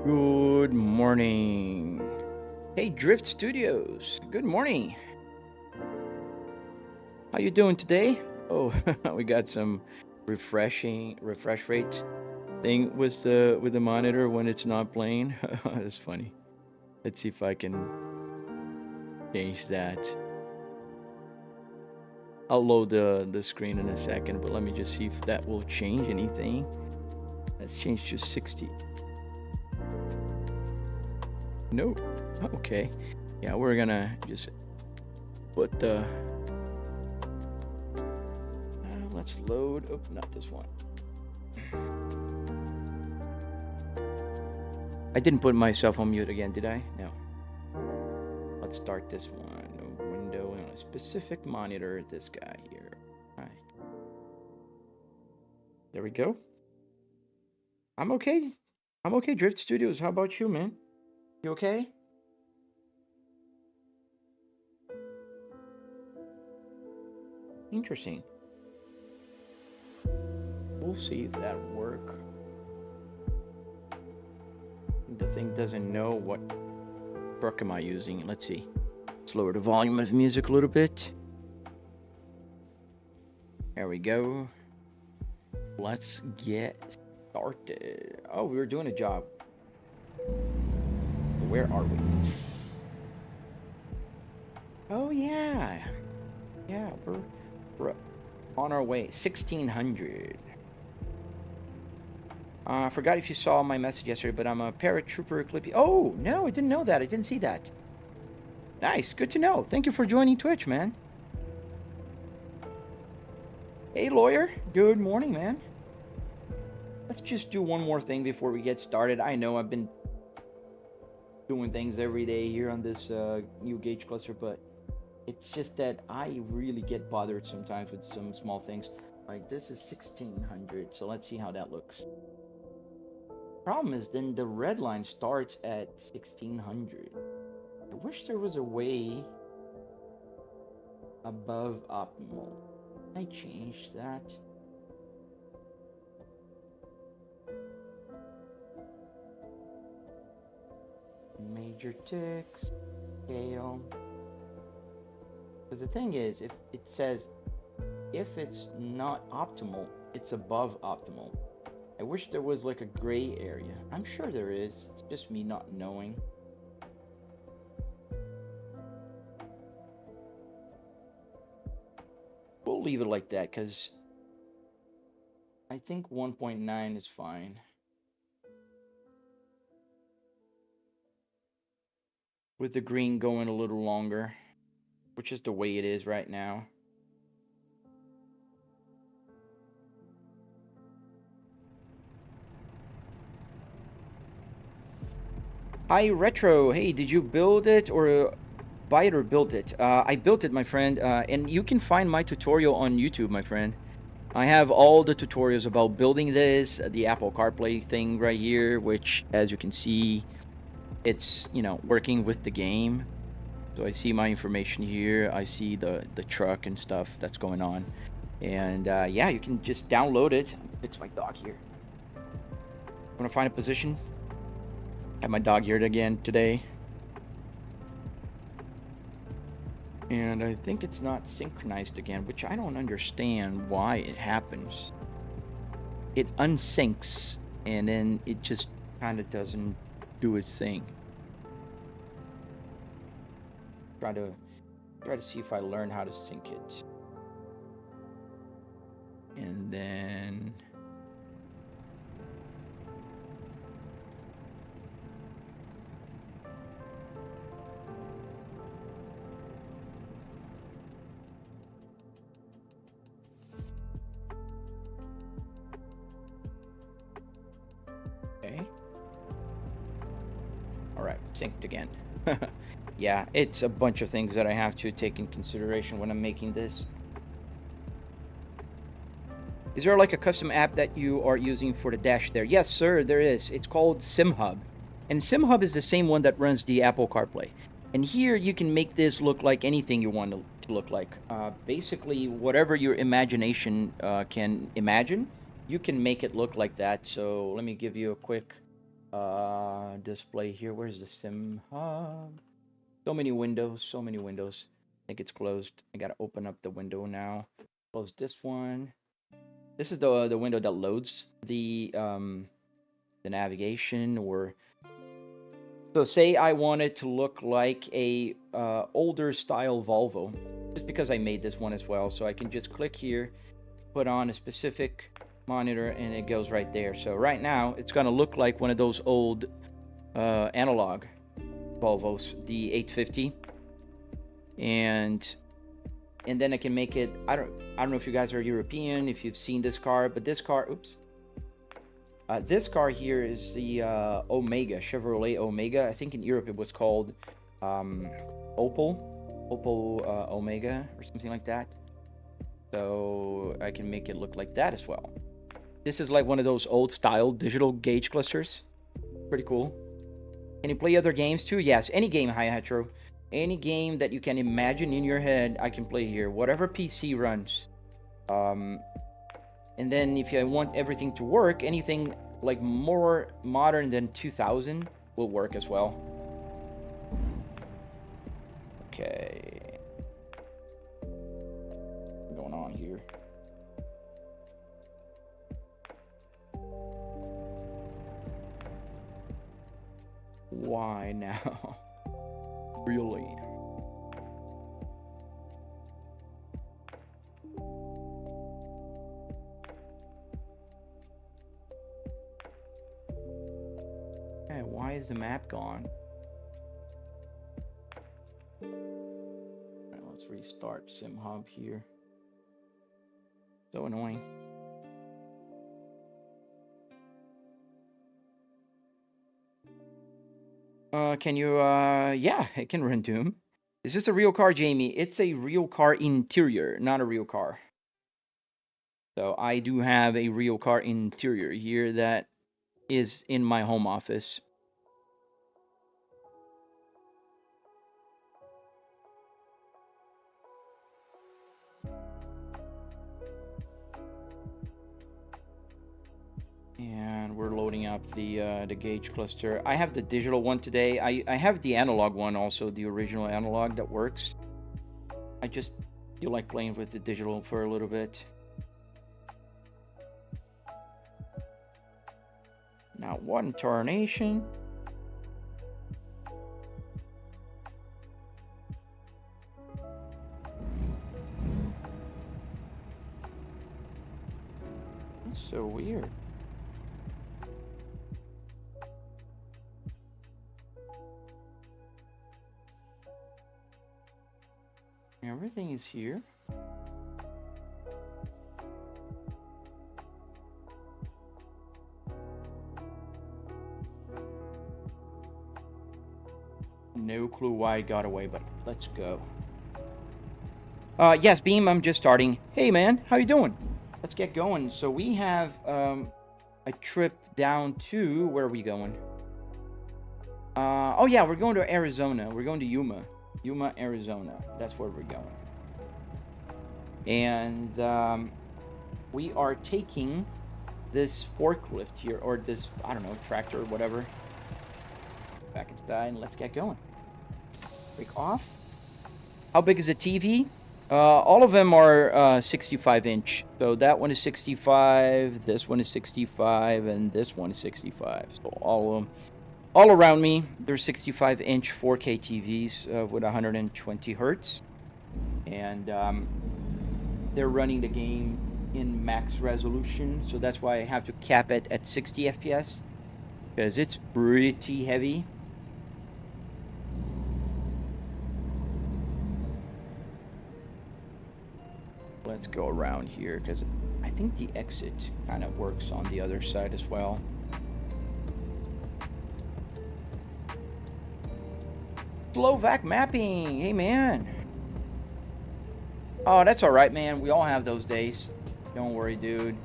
Good morning. Hey, Drift Studios. Good morning. How you doing today? Oh, we got some refresh rate thing with the monitor when it's not playing. That's funny. Let's see if I can change that. I'll load the screen in a second, but let me just see if that will change anything. Let's change to 60. No. Okay. Yeah, we're gonna just put the let's load. Oh, not this one. I didn't put myself on mute again, did I? No. Let's start this one. A window on a specific monitor. This guy here. All right. There we go. I'm okay. I'm okay, Drift Studios. How about you, man? You okay? Interesting. We'll see if that work. The thing doesn't know what truck am I using. Let's see. Let's lower the volume of the music a little bit. There we go. Let's get started. Oh, we were doing a job. Where are we? Oh, yeah. Yeah, we're on our way. 1600. I forgot if you saw my message yesterday, but I'm a paratrooper clippy. Oh, no, I didn't know that. I didn't see that. Nice. Good to know. Thank you for joining Twitch, man. Hey, lawyer. Good morning, man. Let's just do one more thing before we get started. I know I've been doing things every day here on this new gauge cluster, but it's just that I really get bothered sometimes with some small things. Like this is 1600, so let's see how that looks. Problem is, then the red line starts at 1600. I wish there was a way above optimal. Can I change that? Major ticks, scale. Because the thing is, if it says if it's not optimal, it's above optimal. I wish there was like a gray area. I'm sure there is. It's just me not knowing. We'll leave it like that because I think 1.9 is fine. With the green going a little longer, which is the way it is right now. Hi, Retro. Hey, did you build it or buy it or build it? I built it, my friend, and you can find my tutorial on YouTube, my friend. I have all the tutorials about building this, the Apple CarPlay thing right here, which, as you can see, it's, you know, working with the game. So I see my information here. I see the truck and stuff that's going on. And yeah, you can just download it. Fix my dog here. I'm gonna find a position. Have my dog here again today. And I think it's not synchronized again, which I don't understand why it happens. It unsyncs and then it just kind of doesn't do its thing. Try to see if I learn how to sync it. And then okay. All right, synced again. Yeah, it's a bunch of things that I have to take in consideration when I'm making this. Is there like a custom app that you are using for the dash there? Yes, sir, there is. It's called SimHub. And SimHub is the same one that runs the Apple CarPlay. And here you can make this look like anything you want to look like. Basically, whatever your imagination can imagine, you can make it look like that. So let me give you a quick display here. Where's the sim hub? So many windows, so many windows. I think it's closed. I gotta open up the window now. Close this one. This is the window that loads the navigation. Or so say I want it to look like a older style Volvo, just because I made this one as well. So I can just click here, put on a specific monitor, and it goes right there. So right now it's gonna look like one of those old analog Volvos, the 850, and then I can make it. I don't know if you guys are European, if you've seen this car, but this car, this car here is the Omega, Chevrolet Omega. I think in Europe it was called Opel Omega or something like that. So I can make it look like that as well. This is like one of those old style digital gauge clusters. Pretty cool. Can you play other games too? Yes, any game, Hi Hetero. Any game that you can imagine in your head, I can play here. Whatever PC runs. And then if I want everything to work, anything like more modern than 2000 will work as well. Okay. What's going on here? Why now? Really? Okay, why is the map gone? Alright, let's restart Sim Hub here. So annoying. Can you, yeah, it can run Doom. Is this a real car, Jamie? It's a real car interior, not a real car. So I do have a real car interior here that is in my home office. And we're loading up the gauge cluster. I have the digital one today. I have the analog one also, the original analog that works. I just feel like playing with the digital for a little bit. Now, what in tarnation? That's so weird. Everything is here. No clue why it got away, but let's go. Yes, Beam, I'm just starting. Hey, man, how you doing? Let's get going. So we have a trip down to... Where are we going? Oh, yeah, we're going to Arizona. We're going to Yuma, Arizona. That's where we're going. And we are taking this forklift here, or this, I don't know, tractor or whatever. Back inside and let's get going. Break off. How big is the TV? All of them are 65 inch. So that one is 65, this one is 65, and this one is 65. So all of them, all around me, they're 65 inch 4K TVs with 120 hertz. And they're running the game in max resolution. So that's why I have to cap it at 60 FPS. Because it's pretty heavy. Let's go around here, because I think the exit kind of works on the other side as well. Slovak mapping, hey man. Oh, that's all right, man. We all have those days. Don't worry, dude.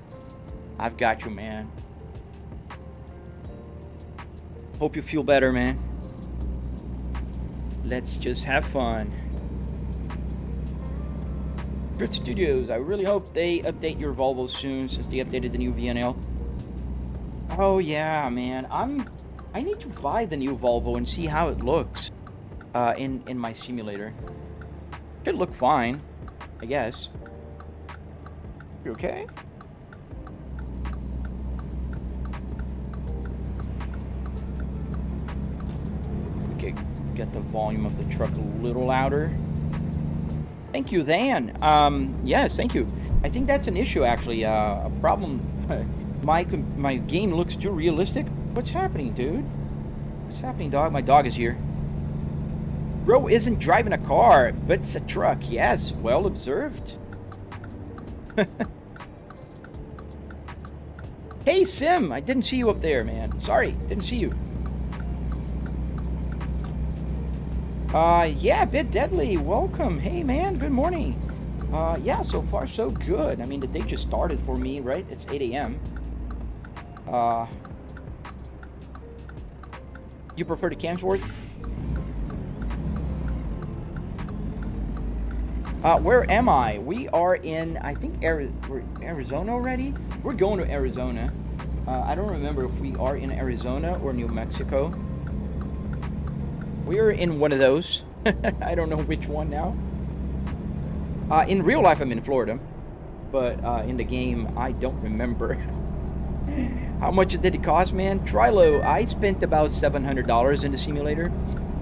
I've got you, man. Hope you feel better, man. Let's just have fun. Drift Studios, I really hope they update your Volvo soon, since they updated the new VNL. Oh yeah, man. I need to buy the new Volvo and see how it looks in my simulator. Should look fine, I guess. You okay? Okay, get the volume of the truck a little louder. Thank you, Dan. Yes, thank you. I think that's an issue, actually. A problem. My game looks too realistic. What's happening, dude? What's happening, dog? My dog is here. Bro isn't driving a car, but it's a truck. Yes, well observed. Hey, Sim. I didn't see you up there, man. Sorry, didn't see you. Yeah, Bit Deadly, welcome. Hey, man, good morning. Yeah, so far so good. I mean, the day just started for me, right? It's 8 a.m. You prefer the Camsworth? Where am I? We are in, I think, we're Arizona already? We're going to Arizona. I don't remember if we are in Arizona or New Mexico. We're in one of those. I don't know which one now. In real life, I'm in Florida. But in the game, I don't remember. How much did it cost, man? Trilo, I spent about $700 in the simulator.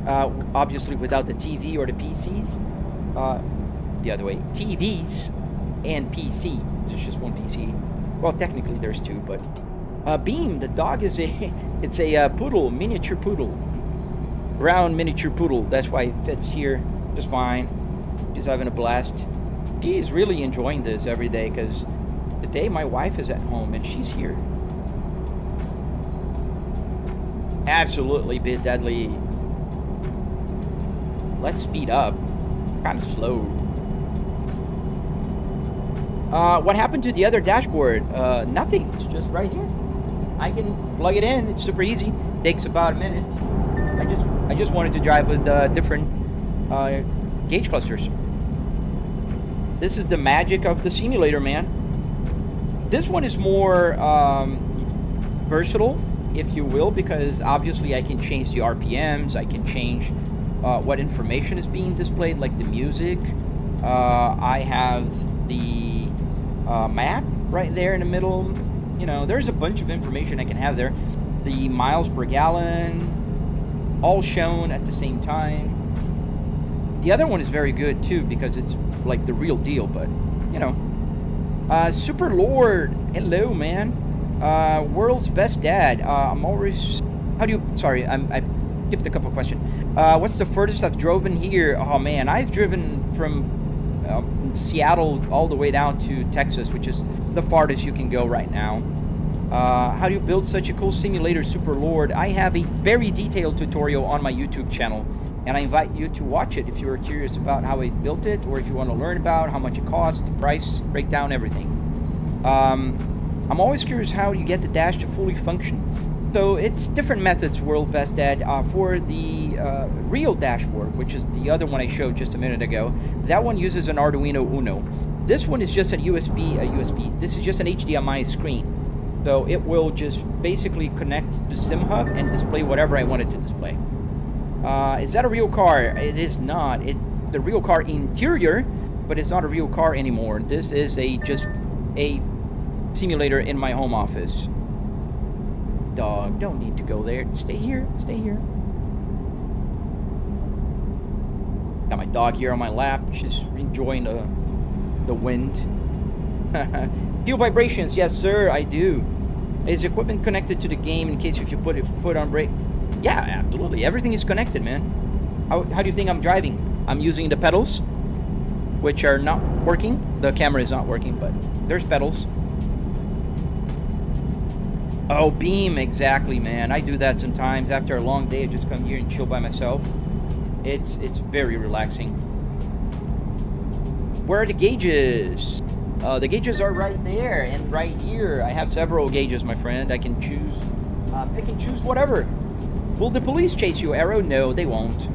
Obviously, without the TV or the PCs. The other way. TVs and PC. There's just one PC. Well, technically, there's two, but... Beam, the dog is a... It's a poodle, miniature poodle. Brown miniature poodle. That's why it fits here just fine. She's having a blast. She's really enjoying this every day because today my wife is at home and she's here. Absolutely, Bit Deadly. Let's speed up. Kind of slow. What happened to the other dashboard? Nothing. It's just right here. I can plug it in. It's super easy. Takes about a minute. I just wanted to drive with different gauge clusters. This is the magic of the simulator, man. This one is more versatile, if you will, because obviously I can change the RPMs. I can change what information is being displayed, like the music. I have the map right there in the middle. You know, there's a bunch of information I can have there. The miles per gallon, all shown at the same time. The other one is very good too because it's like the real deal, but you know. Super Lord, hello, man. World's best dad. I'm always. How do you? Sorry, I skipped a couple questions. What's the furthest I've driven here? Oh man, I've driven from Seattle all the way down to Texas, which is the farthest you can go right now. How do you build such a cool simulator, Super Lord? I have a very detailed tutorial on my YouTube channel, and I invite you to watch it if you are curious about how I built it, or if you want to learn about how much it costs, the price, breakdown, everything. I'm always curious how you get the dash to fully function. So it's different methods, World Best Dad. For the real dashboard, which is the other one I showed just a minute ago, that one uses an Arduino Uno. This one is just a USB. This is just an HDMI screen. So it will just basically connect to SimHub and display whatever I want it to display. Is that a real car? It is not. It's the real car interior, but it's not a real car anymore. This is just a simulator in my home office. Dog, don't need to go there. Stay here. Stay here. Got my dog here on my lap. She's enjoying the wind. Feel vibrations. Yes, sir, I do. Is equipment connected to the game in case if you put a foot on brake? Yeah, absolutely. Everything is connected, man. How do you think I'm driving? I'm using the pedals, which are not working. The camera is not working, but there's pedals. Oh, Beam, exactly, man. I do that sometimes. After a long day, I just come here and chill by myself. It's very relaxing. Where are the gauges? The gauges are right there and right here. I have several gauges, my friend. I can choose, pick and choose whatever. Will the police chase you, Arrow? No, they won't.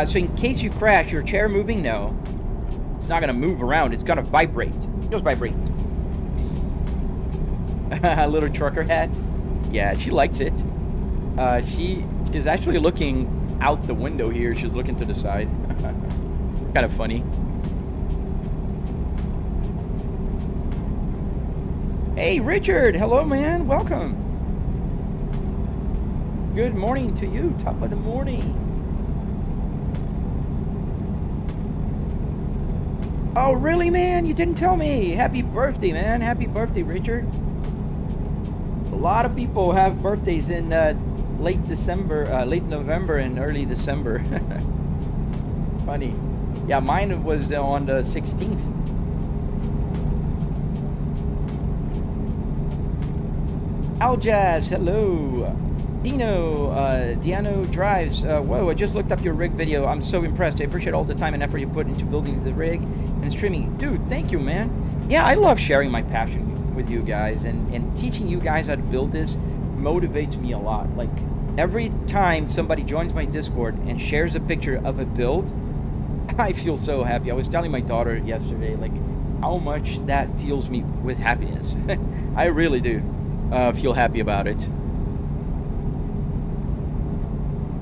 So in case you crash, your chair moving? No. It's not gonna move around. It's gonna vibrate. Just vibrate. A little trucker hat. Yeah, she likes it. She's actually looking out the window here. She's looking to the side. Kind of funny. Hey, Richard. Hello, man. Welcome. Good morning to you. Top of the morning. Oh, really, man? You didn't tell me. Happy birthday, man. Happy birthday, Richard. A lot of people have birthdays in late November and early December. Funny. Yeah, mine was on the 16th. Aljaz, hello. Diano drives. Whoa, I just looked up your rig video. I'm so impressed. I appreciate all the time and effort you put into building the rig and streaming. Dude, thank you, man. Yeah, I love sharing my passion with you guys, and teaching you guys how to build this motivates me a lot. Like, every time somebody joins my Discord and shares a picture of a build, I feel so happy. I was telling my daughter yesterday, like, how much that fills me with happiness. I really do feel happy about it.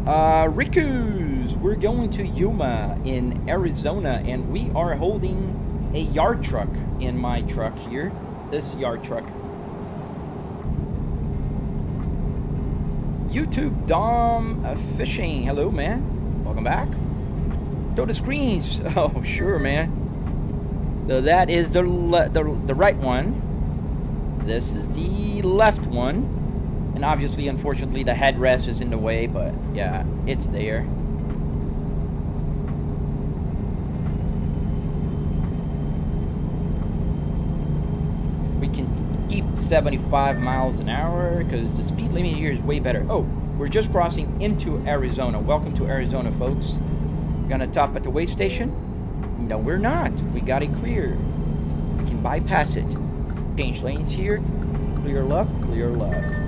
Rikus, we're going to Yuma in Arizona, and we are holding a yard truck in my truck here. This yard truck. YouTube Dom Fishing, hello, man. Welcome back. Show the screens. Oh, sure, man. So that is the right one. This is the left one. And obviously, unfortunately, the headrest is in the way, but yeah, it's there. We can keep 75 miles an hour because the speed limit here is way better. Oh, we're just crossing into Arizona. Welcome to Arizona, folks. We're gonna top at the way station. No, we're not. We got it clear. We can bypass it. Change lanes here. Clear left, clear left.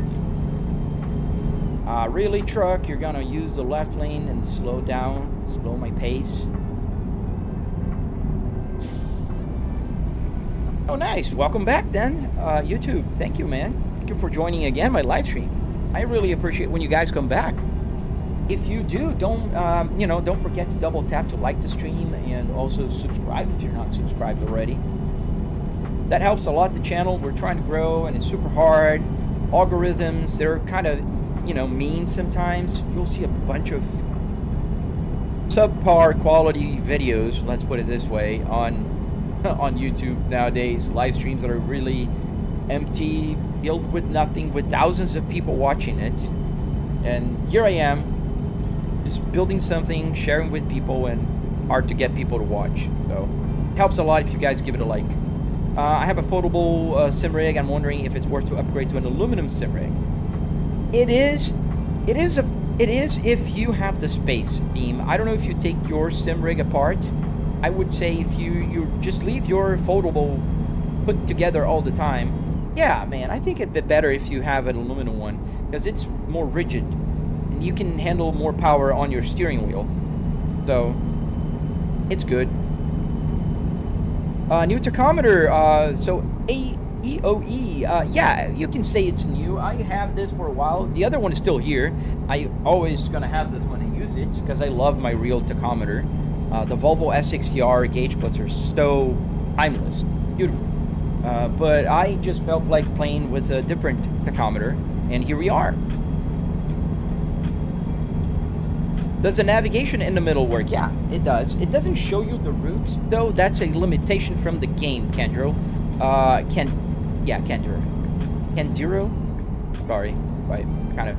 Really, truck, you're gonna use the left lane and slow down, slow my pace. Oh, nice. Welcome back then, YouTube. Thank you, man. Thank you for joining again my live stream. I really appreciate when you guys come back. If you do, don't forget to double tap to like the stream and also subscribe if you're not subscribed already. That helps a lot the channel. We're trying to grow and it's super hard. Algorithms, they're kind of, mean sometimes. You'll see a bunch of subpar quality videos, let's put it this way, on YouTube nowadays. Live streams that are really empty, filled with nothing, with thousands of people watching it. And here I am, just building something, sharing with people, and hard to get people to watch. So it helps a lot if you guys give it a like. I have a foldable sim rig. I'm wondering if it's worth to upgrade to an aluminum sim rig. It is if you have the space, Beam. I don't know if you take your sim rig apart. I would say if you just leave your foldable put together all the time. Yeah, man, I think it'd be better if you have an aluminum one because it's more rigid and you can handle more power on your steering wheel. So it's good. New tachometer, so AEOE, yeah, you can say it's new. I have this for a while. The other one is still here. I always gonna have this when I use it because I love my real tachometer. The Volvo S60R gauge splits are so timeless, beautiful. But I just felt like playing with a different tachometer, and here we are. Does the navigation in the middle work? Yeah, it does. It doesn't show you the route, though. That's a limitation from the game, Kendro. Kendiro? Sorry, I kind of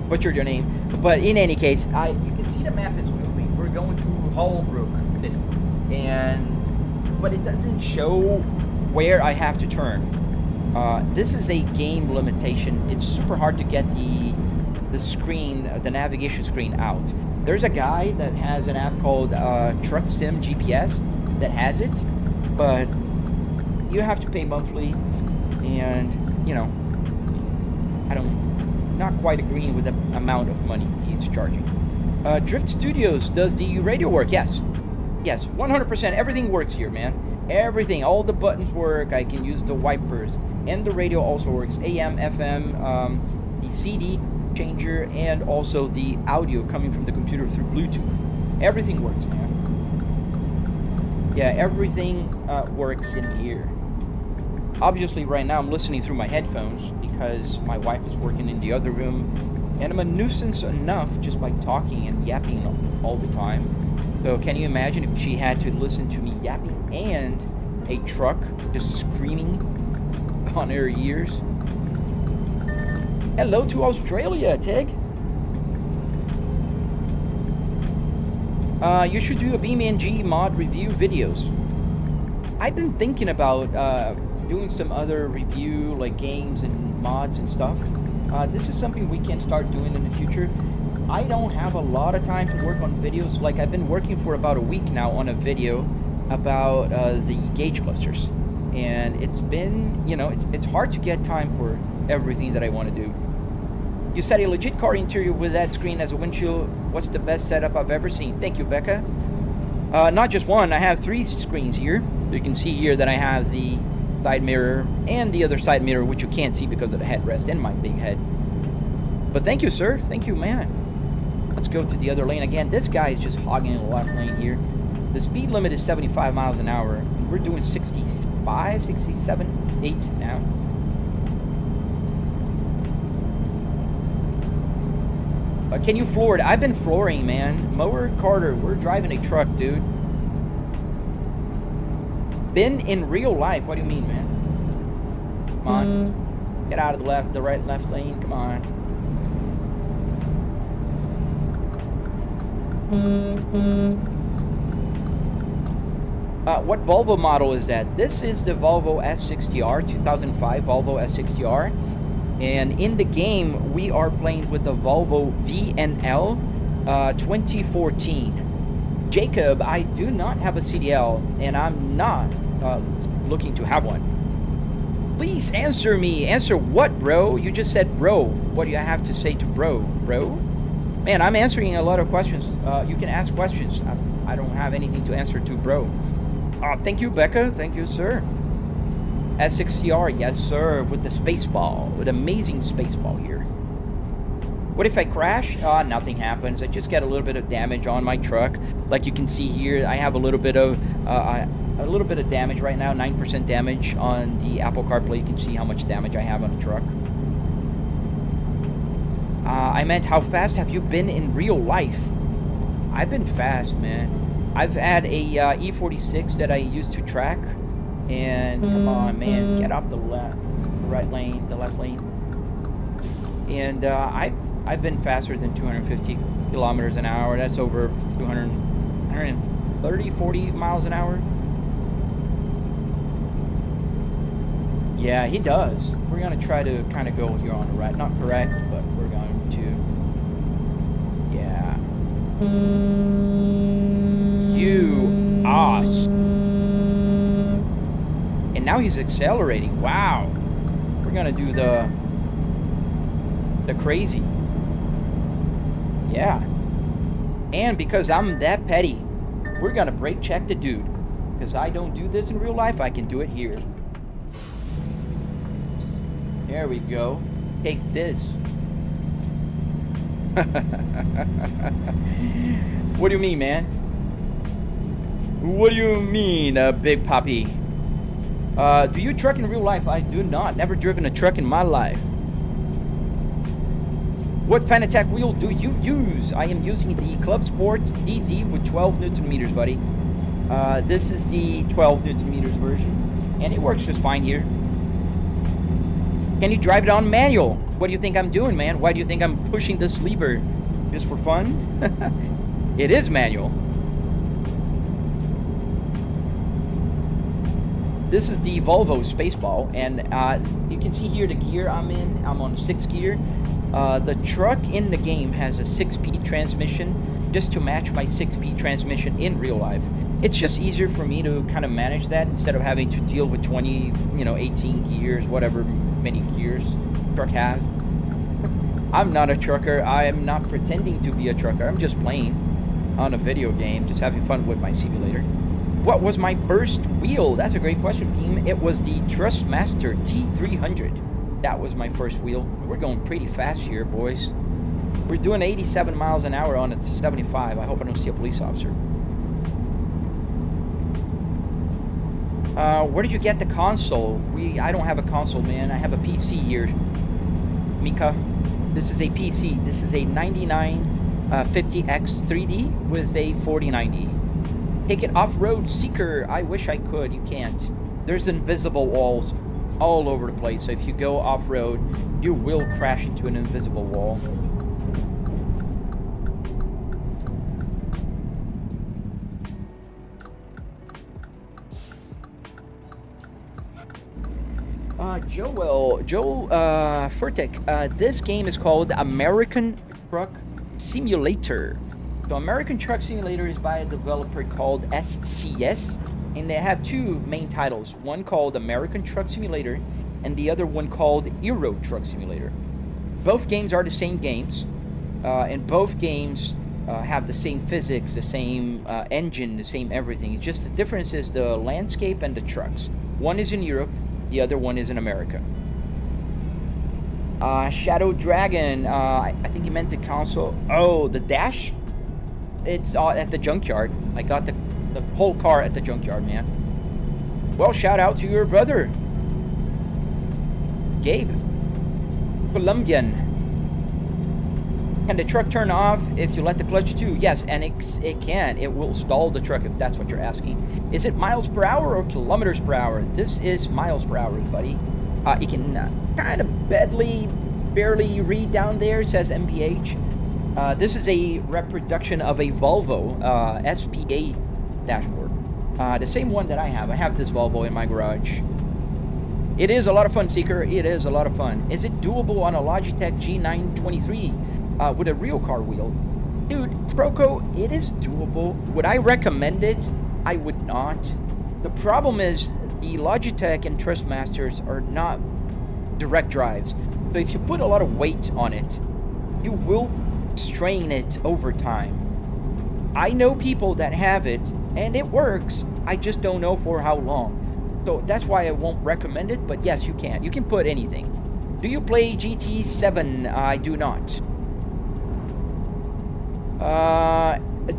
butchered your name. But in any case, you can see the map is moving. We're going to Hallbrook, but it doesn't show where I have to turn. This is a game limitation. It's super hard to get the screen, the navigation screen out. There's a guy that has an app called Truck Sim GPS that has it, but you have to pay monthly, and I'm not quite agreeing with the amount of money he's charging. Drift Studios, does the radio work? Yes, 100%. Everything works here, man. Everything, all the buttons work. I can use the wipers, and the radio also works. AM, FM. the CD changer, and also the audio coming from the computer through Bluetooth. Everything works, man. Yeah, everything works in here. Obviously, right now I'm listening through my headphones because my wife is working in the other room, and I'm a nuisance enough just by talking and yapping all the time. So can you imagine if she had to listen to me yapping and a truck just screaming on her ears? Hello to Australia, Tig. You should do a BeamNG mod review videos. I've been thinking about doing some other review, like games and mods and stuff. This is something we can start doing in the future. I don't have a lot of time to work on videos. Like, I've been working for about a week now on a video about the gauge clusters. And it's been, you know, it's hard to get time for everything that I want to do. You said a legit car interior with that screen as a windshield. What's the best setup I've ever seen? Thank you, Becca. Not just one, I have 3 screens here. You can see here that I have the side mirror and the other side mirror, which you can't see because of the headrest and my big head. But thank you, sir. Thank you, man. Let's go to the other lane again. This guy is just hogging the left lane here. The speed limit is 75 miles an hour. We're doing 65, 67, 8 now. Can you floor it? I've been flooring, man. Mower Carter, we're driving a truck, dude. Been in real life. What do you mean, man? Come on. Get out of the right left lane. Come on. What Volvo model is that? This is the Volvo S60R, 2005 Volvo S60R. And in the game, we are playing with the Volvo VNL 2014. Jacob, I do not have a CDL, and I'm not looking to have one. Please answer me. Answer what, bro? You just said bro. What do you have to say to bro? Bro? Man, I'm answering a lot of questions. You can ask questions. I don't have anything to answer to, bro. Thank you, Becca. Thank you, sir. S60R, yes, sir, with the space ball. With amazing space ball here. What if I crash? Nothing happens. I just get a little bit of damage on my truck. Like you can see here, I have a little bit of damage right now, 9% damage on the Apple CarPlay. You can see how much damage I have on the truck. I meant, how fast have you been in real life? I've been fast, man. I've had a E46 that I used to track. And come on, man, get off the left lane. And I've been faster than 250 kilometers an hour. That's over 130, 40 miles an hour. Yeah, he does. We're gonna try to kind of go here on the right. Not correct, but we're going to. Yeah. You ass. And now he's accelerating. Wow. We're gonna do the crazy. Yeah. And because I'm that petty, we're gonna brake check the dude. Because I don't do this in real life, I can do it here. There we go. Take this. What do you mean, man? What do you mean, big puppy? Do you truck in real life? I do not. Never driven a truck in my life. What Fanatec wheel do you use? I am using the Clubsport DD with 12 Newton meters, buddy. This is the 12 Newton meters version, and it works just fine here. Can you drive it on manual? What do you think I'm doing, man? Why do you think I'm pushing this lever? Just for fun? It is manual. This is the Volvo Spaceball, and you can see here the gear I'm in. I'm on 6th gear. The truck in the game has a 6-speed transmission, just to match my 6-speed transmission in real life. It's just easier for me to kind of manage that instead of having to deal with 20, 18 gears, whatever many gears truck has. I'm not a trucker. I am not pretending to be a trucker. I'm just playing on a video game, just having fun with my simulator. What was my first wheel? That's a great question, Beam. It was the Trustmaster T300. That was my first wheel. We're going pretty fast here, boys. We're doing 87 miles an hour on a 75. I hope I don't see a police officer. Where did you get the console? I don't have a console, man. I have a PC here. Mika, this is a PC. This is a 9950X 3D with a 4090. Take it off-road, Seeker. I wish I could. You can't. There's invisible walls all over the place. So if you go off-road, you will crash into an invisible wall. Joel Furtick, this game is called American Truck Simulator. So American Truck Simulator is by a developer called SCS, and they have two main titles, one called American Truck Simulator and the other one called Euro Truck Simulator. Both games are the same games, and both games have the same physics, the same engine, the same everything. It's just the difference is the landscape and the trucks. One is in Europe, the other one is in America. Shadow Dragon, I think he meant the console. Oh, the dash? It's at the junkyard. I got the whole car at the junkyard, man. Well, shout out to your brother, Gabe. Colombian. Can the truck turn off if you let the clutch too? Yes, and it can. It will stall the truck if that's what you're asking. Is it miles per hour or kilometers per hour? This is miles per hour, buddy. You can kind of barely read down there. It says MPH. This is a reproduction of a Volvo SPA dashboard. The same one that I have. I have this Volvo in my garage. It is a lot of fun, Seeker. It is a lot of fun. Is it doable on a Logitech G923 with a real car wheel? Dude, Proco, it is doable. Would I recommend it? I would not. The problem is the Logitech and Trustmasters are not direct drives. So if you put a lot of weight on it, you will strain it over time. I know people that have it and it works. I just don't know for how long. So that's why I won't recommend it, but yes, you can. You can put anything. Do you play GT7? I do not.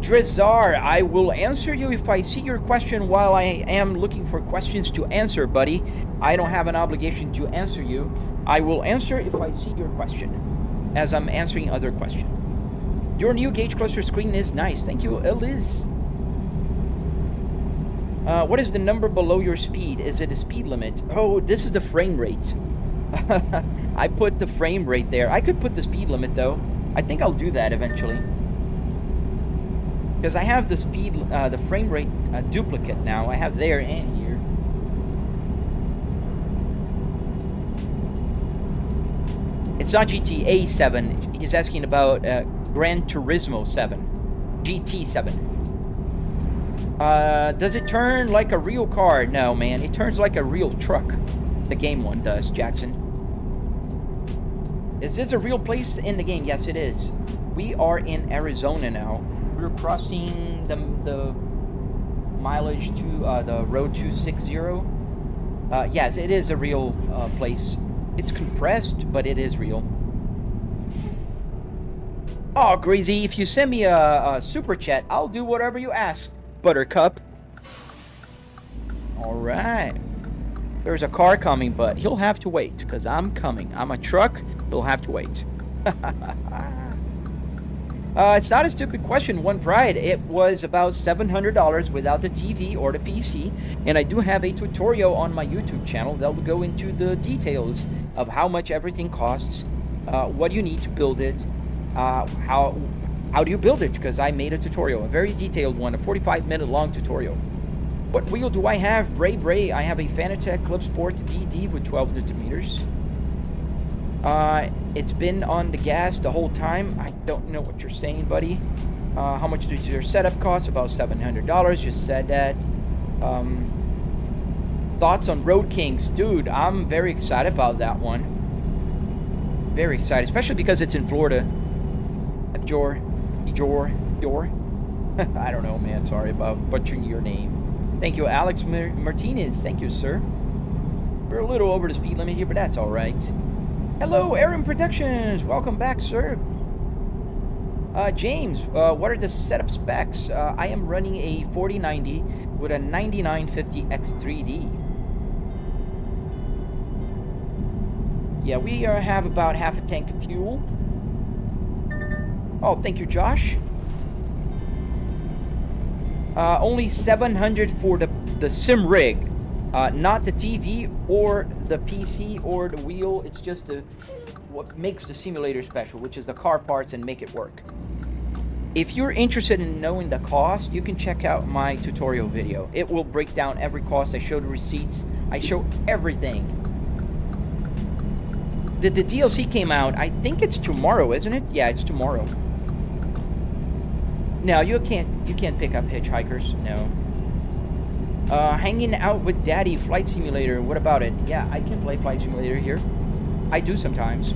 Drizar, I will answer you if I see your question while I am looking for questions to answer, buddy. I don't have an obligation to answer you. I will answer if I see your question, as I'm answering other questions. Your new gauge cluster screen is nice. Thank you, Eliz. What is the number below your speed? Is it a speed limit? Oh, this is the frame rate. I put the frame rate there. I could put the speed limit, though. I think I'll do that eventually. Because I have the speed, the frame rate duplicate now. I have there and here. It's not GTA 7. He's asking about Gran Turismo 7. GT 7. Does it turn like a real car? No, man. It turns like a real truck. The game one does, Jackson. Is this a real place in the game? Yes, it is. We are in Arizona now. We're crossing the mileage to the road 260. Yes, it is a real place. It's compressed, but it is real. Oh, Greasy, if you send me a super chat, I'll do whatever you ask, Buttercup. All right. There's a car coming, but he'll have to wait, because I'm coming. I'm a truck. He'll have to wait. It's not a stupid question, One Pride. It was about $700 without the TV or the PC, and I do have a tutorial on my YouTube channel that'll go into the details of how much everything costs, what you need to build it, how do you build it, because I made a tutorial, a very detailed one, a 45-minute long tutorial. What wheel do I have? Bray. I have a Fanatec Clubsport DD with 12 Newton meters. It's been on the gas the whole time. I don't know what you're saying, buddy. How much does your setup cost? About $700. Just said that. Thoughts on Road Kings? Dude, I'm very excited about that one. Very excited, especially because it's in Florida. Jor. I don't know, man. Sorry about butchering your name. Thank you, Alex Martinez. Thank you, sir. We're a little over the speed limit here, but that's all right. Hello, Aaron Productions. Welcome back, sir. James, what are the setup specs? I am running a 4090 with a 9950X3D. Yeah, we have about half a tank of fuel. Oh, thank you, Josh. Only 700 for the sim rig, not the TV or the PC or the wheel. It's just what makes the simulator special, which is the car parts and make it work. If you're interested in knowing the cost, you can check out my tutorial video. It will break down every cost. I show the receipts. I show everything. The DLC came out, I think it's tomorrow, isn't it? Yeah, it's tomorrow. No, you can't pick up hitchhikers, no. Hanging out with Daddy, Flight Simulator, what about it? Yeah, I can play Flight Simulator here. I do sometimes.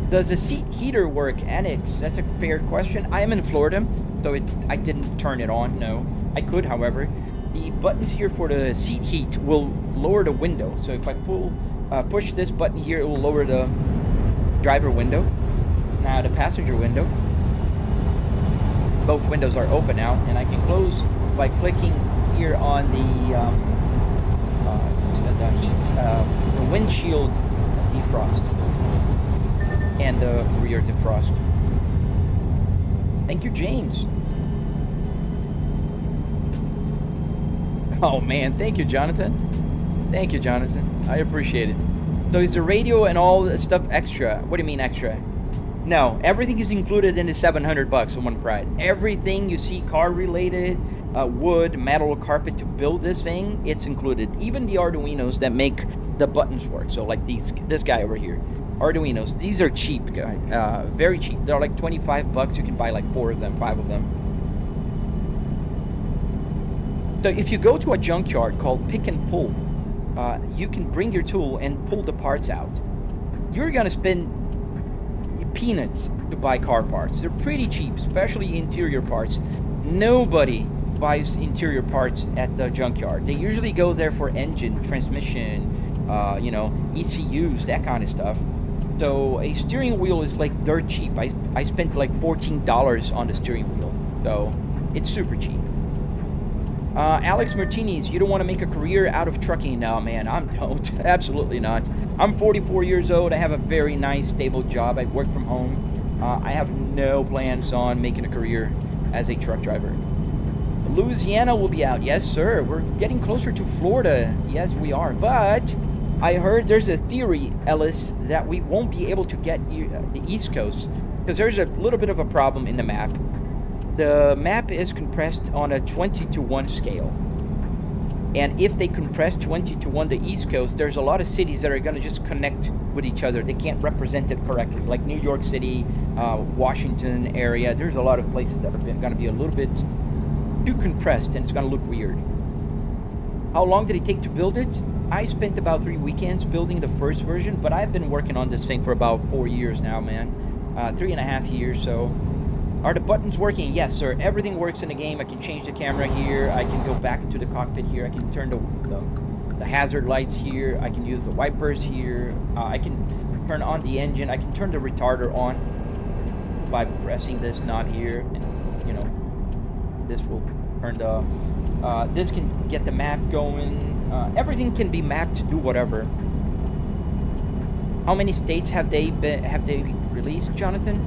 Does a seat heater work? Annex, that's a fair question. I am in Florida, so I didn't turn it on, no. I could, however. The buttons here for the seat heat will lower the window. So if I push this button here, it will lower the driver window. Now the passenger window. Both windows are open now, and I can close by clicking here on the windshield defrost and the rear defrost. Thank you, James. Oh man, thank you, Jonathan. Thank you, Jonathan. I appreciate it. So is the radio and all the stuff extra? What do you mean extra? No, everything is included in the 700 bucks on One Pride. Everything you see car related, wood, metal, carpet to build this thing, it's included. Even the Arduinos that make the buttons work. So like this guy over here. Arduinos, these are cheap, guys. Very cheap. They're like 25 bucks. You can buy like 4 of them, 5 of them. So if you go to a junkyard called Pick and Pull, you can bring your tool and pull the parts out. You're gonna spend peanuts to buy car parts. They're pretty cheap, especially interior parts. Nobody buys interior parts at the junkyard. They usually go there for engine, transmission, ECUs, that kind of stuff. So a steering wheel is like dirt cheap. I spent like $14 on the steering wheel, so it's super cheap. Alex Martinez, you don't want to make a career out of trucking? No, man, I don't. Absolutely not. I'm 44 years old. I have a very nice, stable job. I work from home. I have no plans on making a career as a truck driver. Louisiana will be out. Yes, sir. We're getting closer to Florida. Yes, we are. But I heard there's a theory, Ellis, that we won't be able to get the East Coast because there's a little bit of a problem in the map. The map is compressed on a 20:1 scale. And if they compress 20:1 the East Coast, there's a lot of cities that are going to just connect with each other. They can't represent it correctly. Like New York City, Washington area. There's a lot of places that are going to be a little bit too compressed and it's going to look weird. How long did it take to build it? I spent about 3 weekends building the first version, but I've been working on this thing for about 4 years now, man. 3.5 years, so... Are the buttons working? Yes, sir. Everything works in the game. I can change the camera here. I can go back into the cockpit here. I can turn the hazard lights here. I can use the wipers here. I can turn on the engine. I can turn the retarder on by pressing this knob here. And, this will turn the... this can get the map going. Everything can be mapped to do whatever. How many states have they released, Jonathan?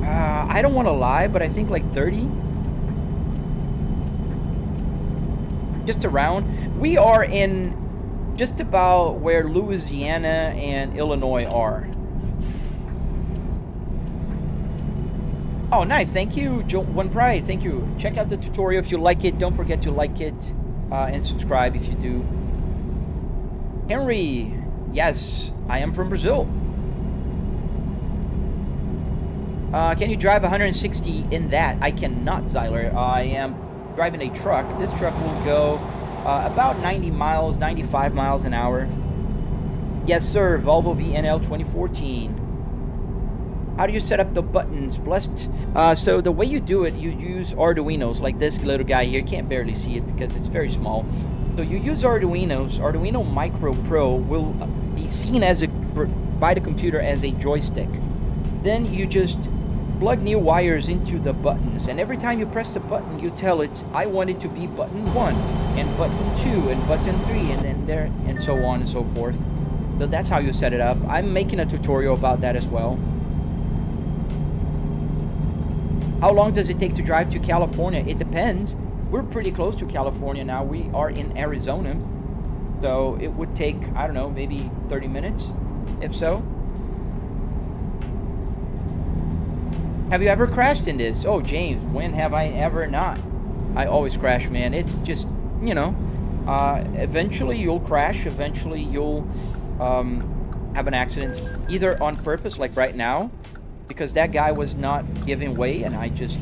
I don't want to lie, but I think like 30. Just around. We are in just about where Louisiana and Illinois are. Oh, nice. Thank you, One Pride. Thank you. Check out the tutorial if you like it. Don't forget to like it and subscribe if you do. Henry. Yes, I am from Brazil. Can you drive 160 in that? I cannot, Zyler. I am driving a truck. This truck will go about 90 miles, 95 miles an hour. Yes, sir. Volvo VNL 2014. How do you set up the buttons? Blessed. So the way you do it, you use Arduinos, like this little guy here. Can't barely see it because it's very small. So you use Arduinos. Arduino Micro Pro will be seen as a buy the computer as a joystick. Then you just plug new wires into the buttons, and every time you press the button, you tell it, I want it to be button 1, and button 2, and button 3, and then there, and so on and so forth. So that's how you set it up. I'm making a tutorial about that as well. How long does it take to drive to California? It depends. We're pretty close to California now. We are in Arizona. So it would take, I don't know, maybe 30 minutes, if so. Have you ever crashed in this? Oh, James, when have I ever not? I always crash, man. It's just, you know, eventually you'll crash. Eventually you'll have an accident, either on purpose, like right now, because that guy was not giving way, and I just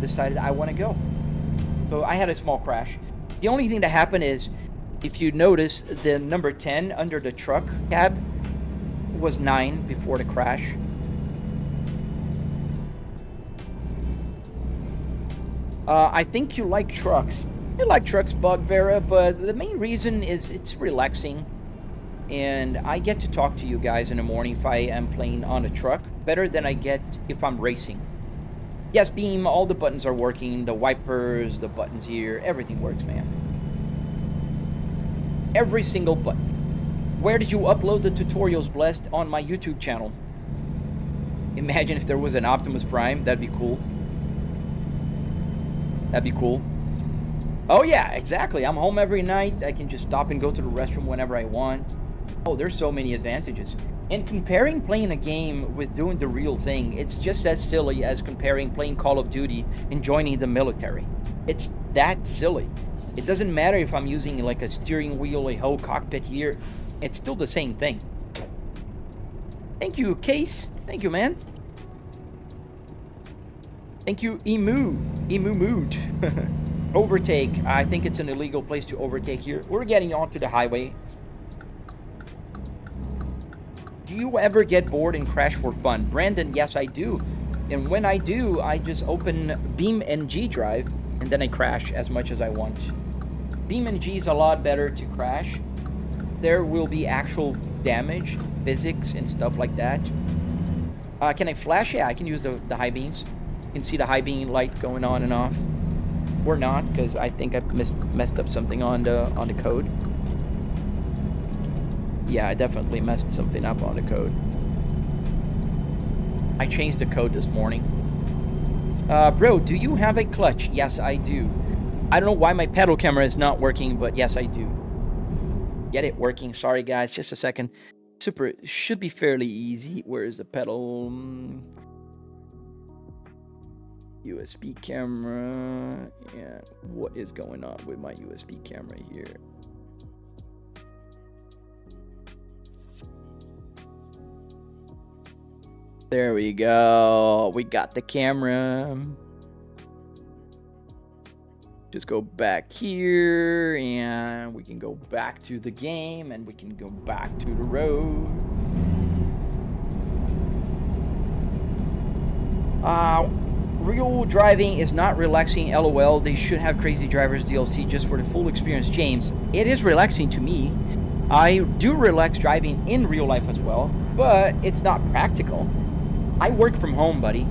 decided I want to go. So I had a small crash. The only thing that happened is, if you notice, the number 10 under the truck cab was 9 before the crash. I think you like trucks. You like trucks, Bug Vera, but the main reason is it's relaxing. And I get to talk to you guys in the morning if I am playing on a truck, better than I get if I'm racing. Yes, Beam, all the buttons are working, the wipers, the buttons here, everything works, man. Every single button. Where did you upload the tutorials, Blessed? On my YouTube channel. Imagine if there was an Optimus Prime, that'd be cool. That'd be cool. Oh yeah, exactly. I'm home every night. I can just stop and go to the restroom whenever I want. Oh, there's so many advantages. And comparing playing a game with doing the real thing, it's just as silly as comparing playing Call of Duty and joining the military. It's that silly. It doesn't matter if I'm using like a steering wheel, a whole cockpit here. It's still the same thing. Thank you, Case. Thank you, man. Thank you, Emu Mood. Overtake. I think it's an illegal place to overtake here. We're getting onto the highway. Do you ever get bored and crash for fun? Brandon, yes, I do. And when I do, I just open BeamNG.drive and then I crash as much as I want. BeamNG is a lot better to crash. There will be actual damage, physics, and stuff like that. Can I flash? Yeah, I can use the high beams. You can see the high beam light going on and off. Or not, because I think I messed up something on the code. Yeah, I definitely messed something up on the code. I changed the code this morning. Bro, do you have a clutch? Yes, I do. I don't know why my pedal camera is not working, but yes, I do. Get it working. Sorry, guys. Just a second. Super. Should be fairly easy. Where is the pedal? USB camera. Yeah. What is going on with my USB camera here? There we go. We got the camera. Just go back here and we can go back to the game and we can go back to the road. Real driving is not relaxing, LOL. They should have Crazy Drivers DLC just for the full experience. James, it is relaxing to me. I do relax driving in real life as well, but it's not practical. I work from home, buddy.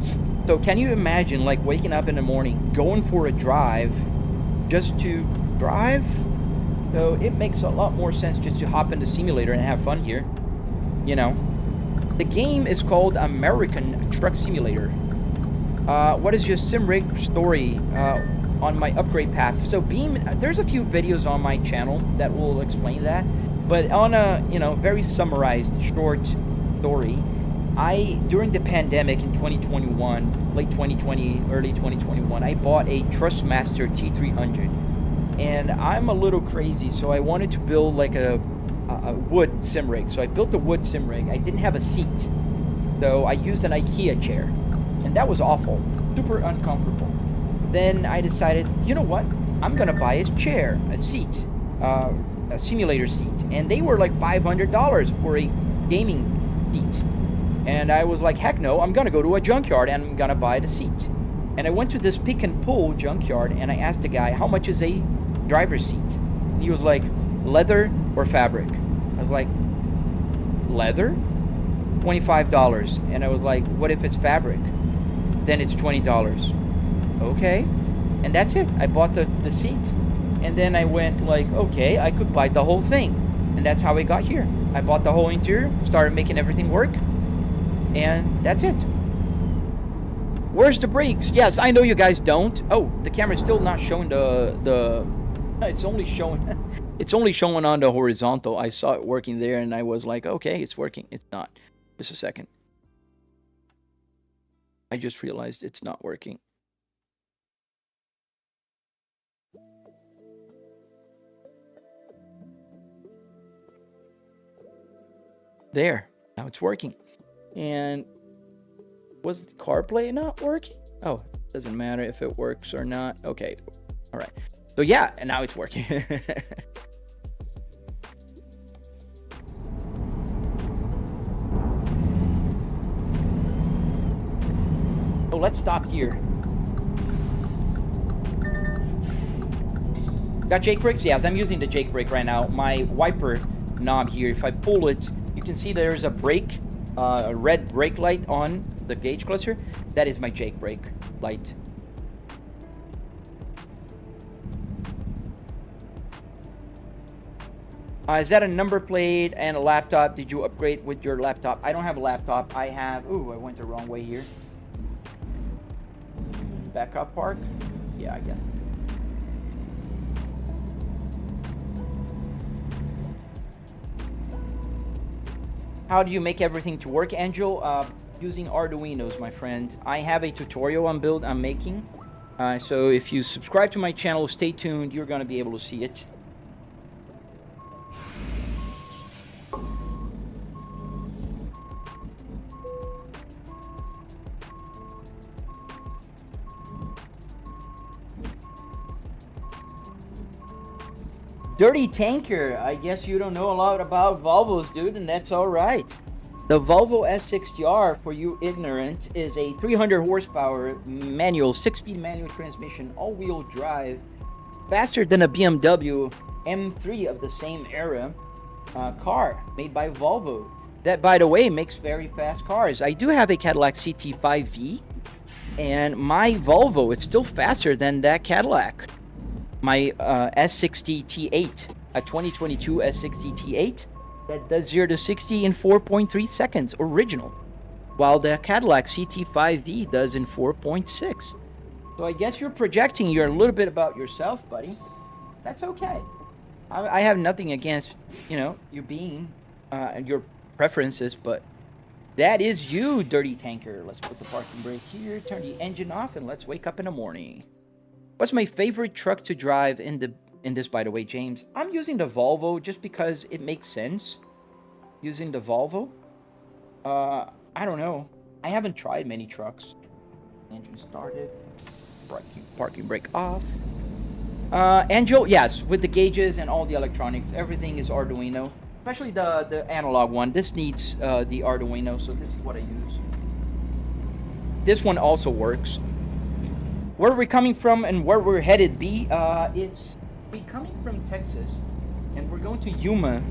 So can you imagine like waking up in the morning, going for a drive just to drive? So it makes a lot more sense just to hop in the simulator and have fun here. You know, the game is called American Truck Simulator. What is your sim rig story on my upgrade path? So Beam, there's a few videos on my channel that will explain that, but on a, you know, very summarized short story, during the pandemic in 2021, late 2020, early 2021, I bought a Trustmaster T300, and I'm a little crazy, so I wanted to build like a wood sim rig. So I built a wood sim rig. I didn't have a seat, so I used an IKEA chair, and that was awful, super uncomfortable. Then I decided, you know what? I'm gonna buy a chair, a seat, a simulator seat, and they were like $500 for a gaming seat. And I was like, heck no, I'm gonna go to a junkyard and I'm gonna buy the seat. And I went to this pick and pull junkyard and I asked the guy, how much is a driver's seat? And he was like, leather or fabric? I was like, leather? $25. And I was like, what if it's fabric? Then it's $20. Okay. And that's it. I bought the seat. And then I went like, okay, I could buy the whole thing. And that's how I got here. I bought the whole interior, started making everything work, and that's it. Where's the brakes? Yes, I know you guys don't. Oh, the camera's still not showing the it's only showing on the horizontal. I saw it working there and I was like, okay, it's working. It's not. Just a second. I just realized it's not working. There, now it's working. And was the CarPlay not working? Oh, doesn't matter if it works or not. Okay, all right. So yeah, and now it's working. So let's stop here. Got Jake brakes? Yes, I'm using the Jake brake right now. My wiper knob here, if I pull it, you can see there's a brake, a red brake light on the gauge cluster. That is my Jake brake light. Is that a number plate and a laptop? Did you upgrade with your laptop? I don't have a laptop. I have... Ooh, I went the wrong way here. Backup park? Yeah, I guess. How do you make everything to work, Angel? Using arduinos, my friend. I have a tutorial I'm making. So if you subscribe to my channel, stay tuned. You're going to be able to see it. Dirty Tanker, I guess you don't know a lot about Volvos, dude, and that's all right. The Volvo S60R, for you ignorant, is a 300 horsepower manual, 6-speed manual transmission, all-wheel drive, faster than a BMW M3 of the same era car made by Volvo. That, by the way, makes very fast cars. I do have a Cadillac CT5V, and my Volvo, it's still faster than that Cadillac. My S60 T8, a 2022 S60 T8, that does 0 to 60 in 4.3 seconds, original, while the Cadillac CT5V does in 4.6. So I guess you're projecting a little bit about yourself, buddy. That's okay. I have nothing against, you know, your being and your preferences, but that is you, Dirty Tanker. Let's put the parking brake here, turn the engine off, and let's wake up in the morning. What's my favorite truck to drive in this, by the way, James? I'm using the Volvo just because it makes sense. Using the Volvo. I don't know. I haven't tried many trucks. Engine started. Parking brake off. Angel, yes, with the gauges and all the electronics, everything is Arduino. Especially the analog one. This needs the Arduino, so this is what I use. This one also works. Where we're coming from and where we're headed, B, we're coming from Texas, and we're going to Yuma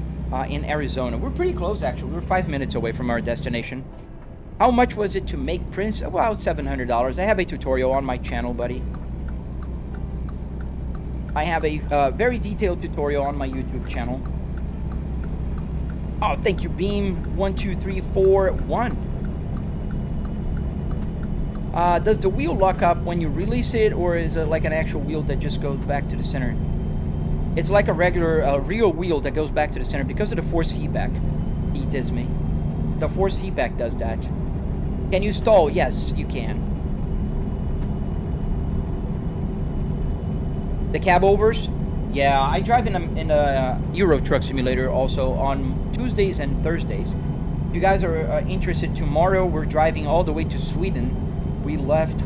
in Arizona. We're pretty close, actually. We're 5 minutes away from our destination. How much was it to make prints? About $700. I have a tutorial on my channel, buddy. I have a very detailed tutorial on my YouTube channel. Oh, thank you, Beam12341. Does the wheel lock up when you release it, or is it like an actual wheel that just goes back to the center? It's like a regular, real wheel that goes back to the center because of the force feedback. He tells me. The force feedback does that. Can you stall? Yes, you can. The cab overs? Yeah, I drive in a Euro Truck Simulator also on Tuesdays and Thursdays. If you guys are interested, tomorrow we're driving all the way to Sweden. We left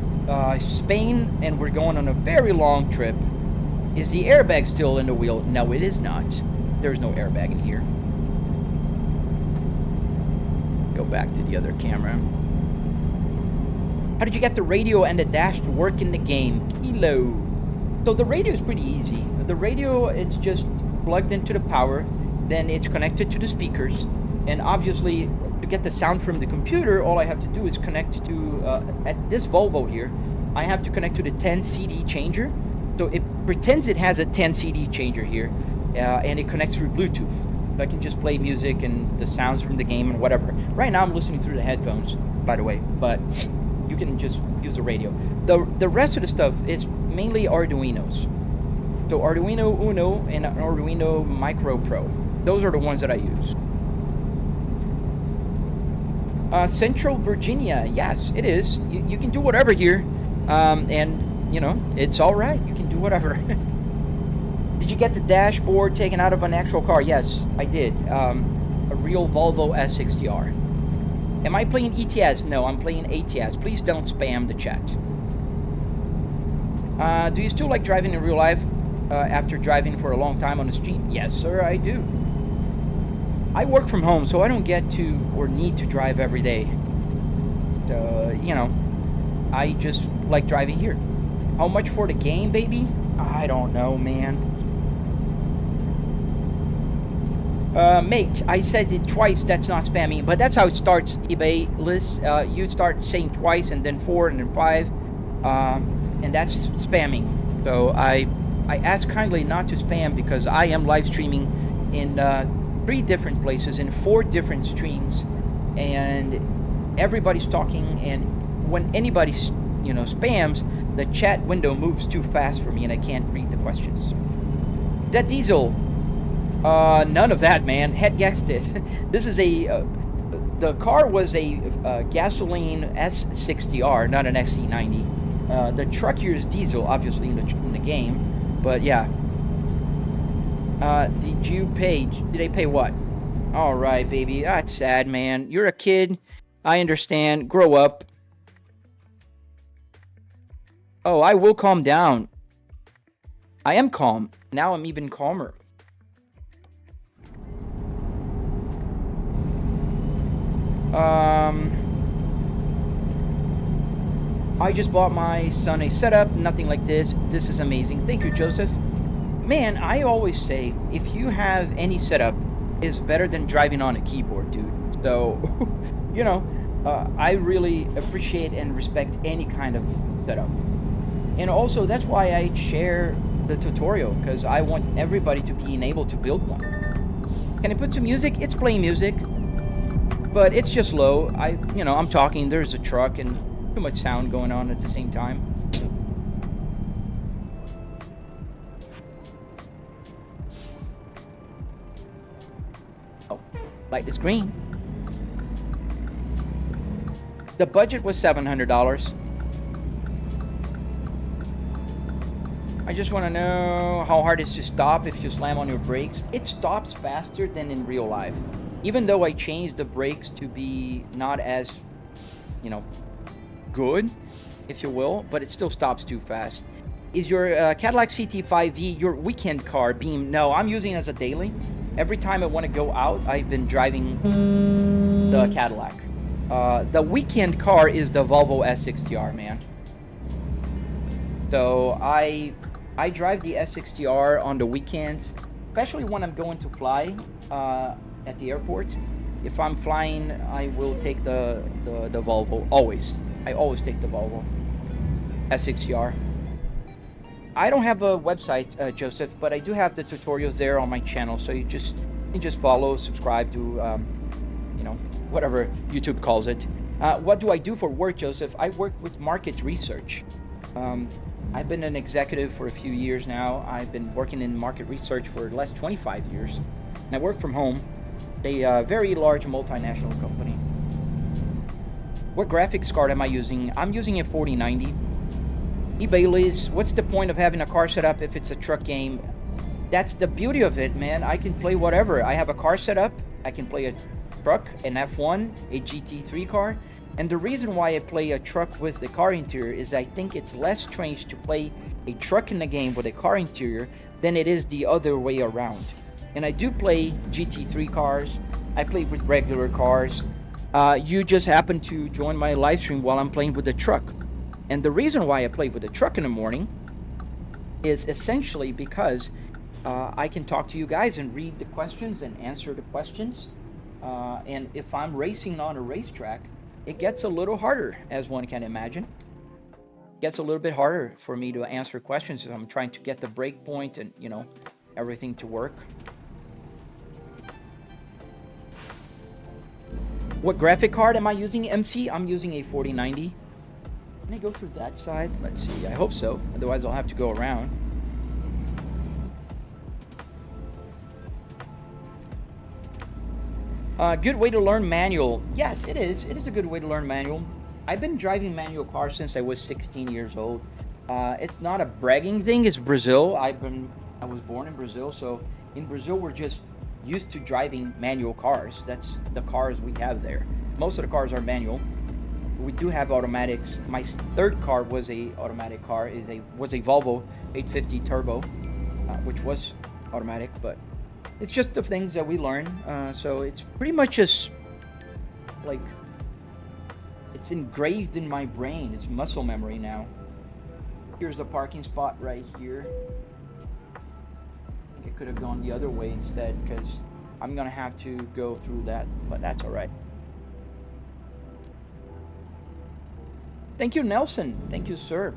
Spain, and we're going on a very long trip. Is the airbag still in the wheel? No, it is not. There's no airbag in here. Go back to the other camera. How did you get the radio and the dash to work in the game? Kilo. So the radio is pretty easy. The radio, it's just plugged into the power. Then it's connected to the speakers. And obviously, to get the sound from the computer, all I have to do is connect to, at this Volvo here, I have to connect to the 10 CD changer. So it pretends it has a 10 CD changer here, and it connects through Bluetooth. So I can just play music and the sounds from the game and whatever. Right now I'm listening through the headphones, by the way, but you can just use the radio. The rest of the stuff is mainly Arduinos. So Arduino Uno and Arduino Micro Pro. Those are the ones that I use. Central Virginia, yes, it is. You can do whatever here, and you know, it's all right. You can do whatever. Did you get the dashboard taken out of an actual car? Yes, I did. A real Volvo S60R. Am I playing ETS? No, I'm playing ATS. Please don't spam the chat. Do you still like driving in real life after driving for a long time on the stream? Yes, sir, I do. I work from home, so I don't get to or need to drive every day. You know, I just like driving here. How much for the game, baby? I don't know, man. Mate, I said it twice, that's not spamming, but that's how it starts, eBay list. You start saying twice and then 4 and then 5, and that's spamming. So I ask kindly not to spam because I am live streaming in 3 different places in 4 different streams, and everybody's talking, and when anybody, you know, spams, the chat window moves too fast for me and I can't read the questions. Is that diesel? None of that, man. Head guessed it. This is a the car was a gasoline S60R, not an XC90. The truck here is diesel, obviously, in the game, but yeah. Did you pay? Did they pay what? All right, baby. That's sad, man. You're a kid. I understand. Grow up. Oh, I will calm down. I am calm. Now I'm even calmer. I just bought my son a setup. Nothing like this. This is amazing. Thank you, Joseph. Man, I always say, if you have any setup, is better than driving on a keyboard, dude. So, you know, I really appreciate and respect any kind of setup. And also, that's why I share the tutorial, because I want everybody to be able to build one. Can I put some music? It's playing music, but it's just low. You know, I'm talking, there's a truck and too much sound going on at the same time. Oh, light is green. The budget was $700. I just want to know how hard it is to stop if you slam on your brakes. It stops faster than in real life. Even though I changed the brakes to be not as, you know, good, if you will, but it still stops too fast. Is your Cadillac CT5V your weekend car, Beam? No, I'm using it as a daily. Every time I want to go out, I've been driving the Cadillac. The weekend car is the Volvo S60R, man. So I drive the S60R on the weekends, especially when I'm going to fly at the airport. If I'm flying, I will take the Volvo, always. I always take the Volvo S60R. I don't have a website, Joseph, but I do have the tutorials there on my channel, so you can just follow, subscribe to, you know, whatever YouTube calls it. What do I do for work, Joseph? I work with market research. I've been an executive for a few years now. I've been working in market research for the last 25 years. And I work from home, a very large multinational company. What graphics card am I using? I'm using a 4090. eBay Liz, what's the point of having a car setup if it's a truck game? That's the beauty of it, man. I can play whatever. I have a car setup. I can play a truck, an F1, a GT3 car. And the reason why I play a truck with the car interior is I think it's less strange to play a truck in the game with a car interior than it is the other way around. And I do play GT3 cars. I play with regular cars. You just happen to join my live stream while I'm playing with the truck. And the reason why I play with the truck in the morning is essentially because I can talk to you guys and read the questions and answer the questions. And if I'm racing on a racetrack, it gets a little harder, as one can imagine. It gets a little bit harder for me to answer questions if I'm trying to get the brake point and, you know, everything to work. What graphic card am I using, MC? I'm using a 4090. Can I go through that side? Let's see. I hope so. Otherwise, I'll have to go around. Good way to learn manual. Yes, it is. It is a good way to learn manual. I've been driving manual cars since I was 16 years old. It's not a bragging thing. It's Brazil. I was born in Brazil, so in Brazil we're just used to driving manual cars. That's the cars we have there. Most of the cars are manual. We do have automatics. My third car was a automatic car. Was a Volvo 850 Turbo, which was automatic, but it's just the things that we learn. So it's pretty much just like it's engraved in my brain. It's muscle memory now. Here's a parking spot right here. I think I could have gone the other way instead because I'm gonna have to go through that, but that's all right. Thank you, Nelson. Thank you, sir.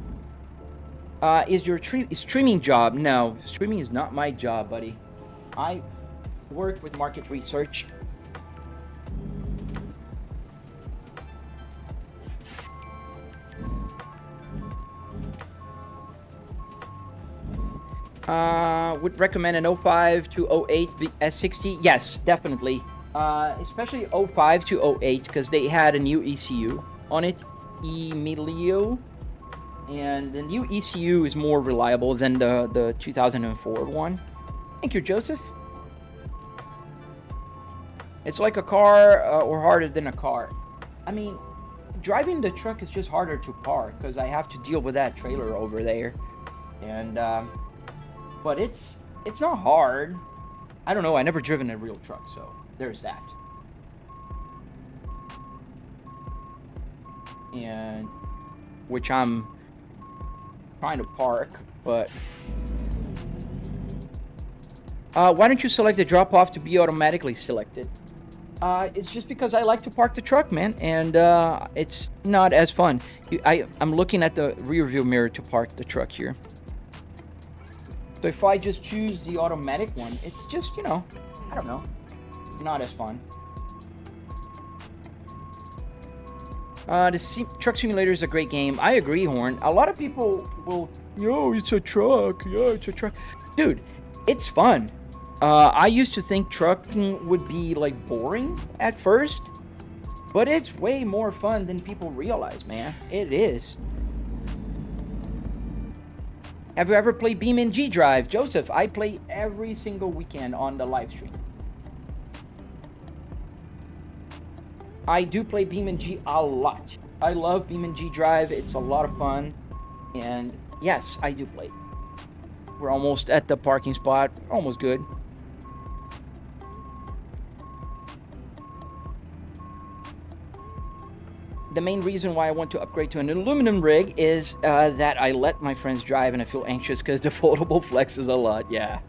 Is your streaming job? No, streaming is not my job, buddy. I work with market research. Would recommend an 05 to 08 S60. Yes, definitely. Especially 05 to 08 because they had a new ECU on it. Emilio, and the new ECU is more reliable than the 2004 one. Thank you, Joseph. It's like a car or harder than a car. I mean, driving the truck is just harder to park because I have to deal with that trailer over there, and but it's not hard. I don't know. I never driven a real truck, so there's that. And which I'm trying to park, but why don't you select the drop off to be automatically selected? It's just because I like to park the truck, man, and it's not as fun. I'm looking at the rear view mirror to park the truck here. So if I just choose the automatic one, it's just, you know, I don't know, not as fun. The truck simulator is a great game. I agree, Horn. A lot of people will, yo, it's a truck. Yeah, it's a truck. Dude, it's fun. I used to think trucking would be like boring at first, but it's way more fun than people realize, man. It is. Have you ever played BeamNG.drive? Joseph, I play every single weekend on the live stream. I do play BeamNG a lot. I love BeamNG.drive. It's a lot of fun. And yes, I do play. We're almost at the parking spot. Almost good. The main reason why I want to upgrade to an aluminum rig is that I let my friends drive and I feel anxious because the foldable flexes a lot. Yeah,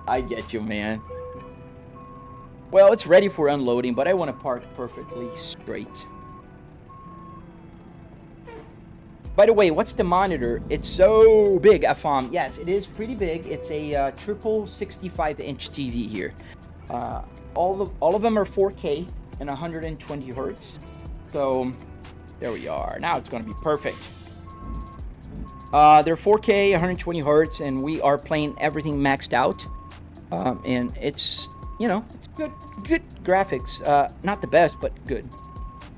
I get you, man. Well, it's ready for unloading, but I want to park perfectly straight. By the way, what's the monitor? It's so big, Afam. Yes, it is pretty big. It's a triple 65-inch TV here. All of them are 4K and 120 hertz. So there we are. Now it's going to be perfect. They're 4K, 120 hertz, and we are playing everything maxed out. And it's, you know, it's good graphics. Not the best, but good.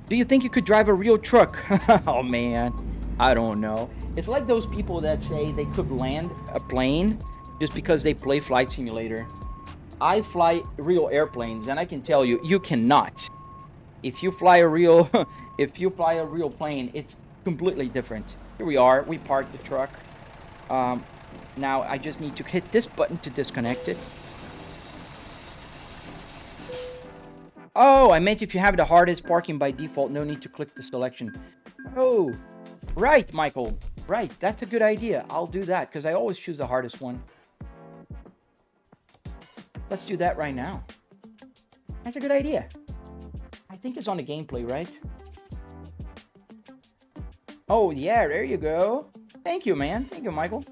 Do you think you could drive a real truck? Oh man, I don't know. It's like those people that say they could land a plane just because they play Flight Simulator. I fly real airplanes, and I can tell you, you cannot. If you fly a real plane, it's completely different. Here we are. We parked the truck. Now I just need to hit this button to disconnect it. Oh, I meant if you have the hardest parking by default, no need to click the selection. Oh, right, Michael. Right, that's a good idea. I'll do that because I always choose the hardest one. Let's do that right now. That's a good idea. think it's on the gameplay, right? Oh, yeah, there you go. Thank you, man. Thank you, Michael.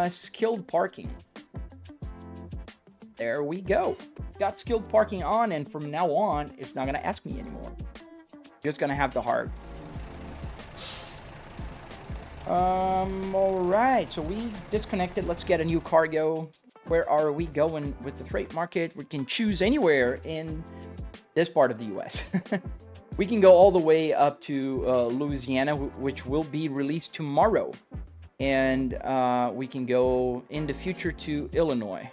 Skilled parking. There we go. Got skilled parking on, and from now on, it's not going to ask me anymore. Just going to have the hard. Alright, so we disconnected. Let's get a new cargo. Where are we going with the freight market? We can choose anywhere in this part of the US. We can go all the way up to Louisiana, which will be released tomorrow. And we can go in the future to Illinois.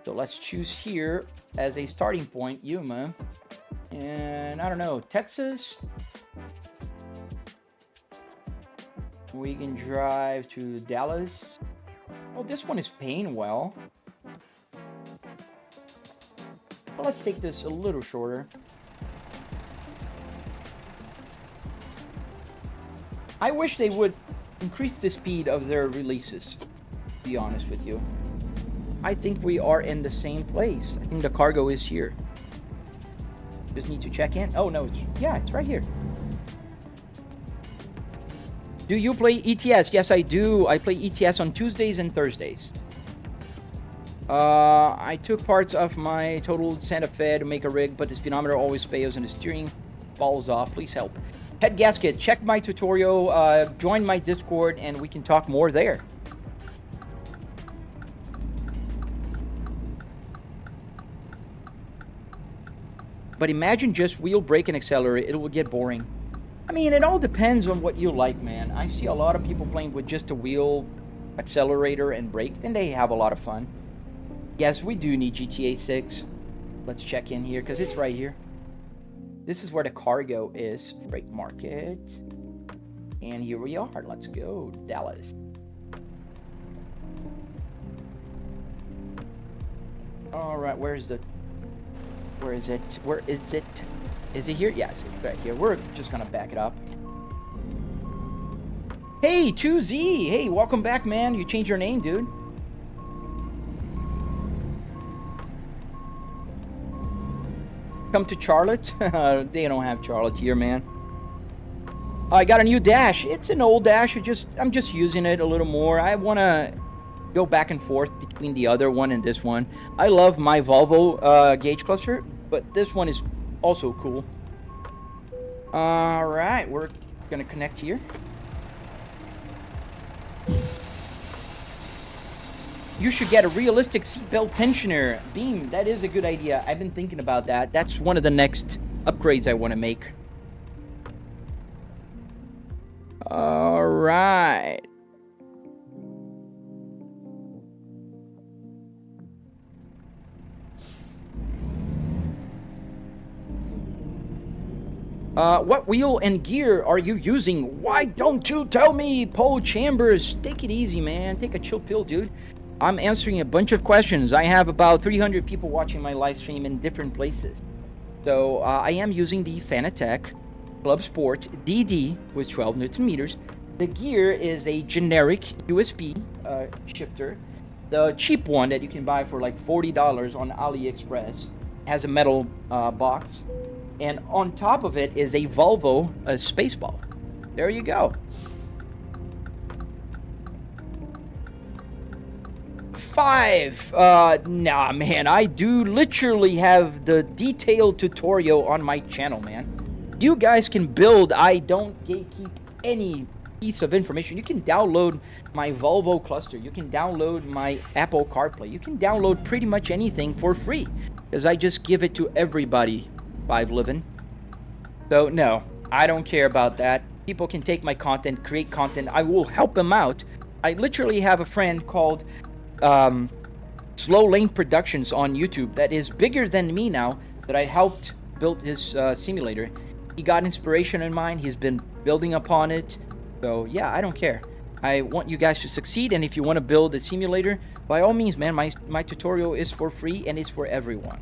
So let's choose here as a starting point, Yuma. And I don't know, Texas. We can drive to Dallas. Oh, this one is paying well. Well, let's take this a little shorter. I wish they would increase the speed of their releases, to be honest with you. I think we are in the same place. I think the cargo is here. Just need to check in. Oh, no, it's right here. Do you play ETS? Yes, I do. I play ETS on Tuesdays and Thursdays. I took parts of my totaled Santa Fe to make a rig, but the speedometer always fails and the steering falls off. Please help. Head gasket, check my tutorial, join my Discord, and we can talk more there. But imagine just wheel, brake, and accelerate. It will get boring. I mean, it all depends on what you like, man. I see a lot of people playing with just a wheel, accelerator, and brake. Then they have a lot of fun. Yes, we do need GTA 6. Let's check in here, because it's right here. This is where the cargo is. Freight market. And here we are. Let's go. Dallas. Alright, where is it? Where is it? Is it here? Yes, it's right here. We're just gonna back it up. Hey, 2Z! Hey, welcome back, man. You changed your name, dude. Come to Charlotte? They don't have Charlotte here, man. I got a new dash. It's an old dash. I'm just using it a little more. I wanna go back and forth between the other one and this one. I love my Volvo gauge cluster, but this one is also cool. Alright, we're gonna connect here. You should get a realistic seatbelt tensioner. Beam, that is a good idea. I've been thinking about that. That's one of the next upgrades I want to make. Alright. What wheel and gear are you using? Why don't you tell me, Paul Chambers? Take it easy, man. Take a chill pill, dude. I'm answering a bunch of questions. I have about 300 people watching my live stream in different places. So I am using the Fanatec Clubsport DD with 12 Newton meters. The gear is a generic USB shifter. The cheap one that you can buy for like $40 on AliExpress has a metal box. And on top of it is a Volvo Spaceball. There you go. 5. Nah, man. I do literally have the detailed tutorial on my channel, man. You guys can build. I don't gatekeep any piece of information. You can download my Volvo cluster. You can download my Apple CarPlay. You can download pretty much anything for free, because I just give it to everybody. 5 living. So no, I don't care about that. People can take my content, create content. I will help them out. I literally have a friend called Slow Lane Productions on YouTube that is bigger than me now, that I helped build his simulator. He got inspiration in mind. He's been building upon it. So yeah, I don't care. I want you guys to succeed, and if you want to build a simulator, by all means, man, my tutorial is for free and it's for everyone.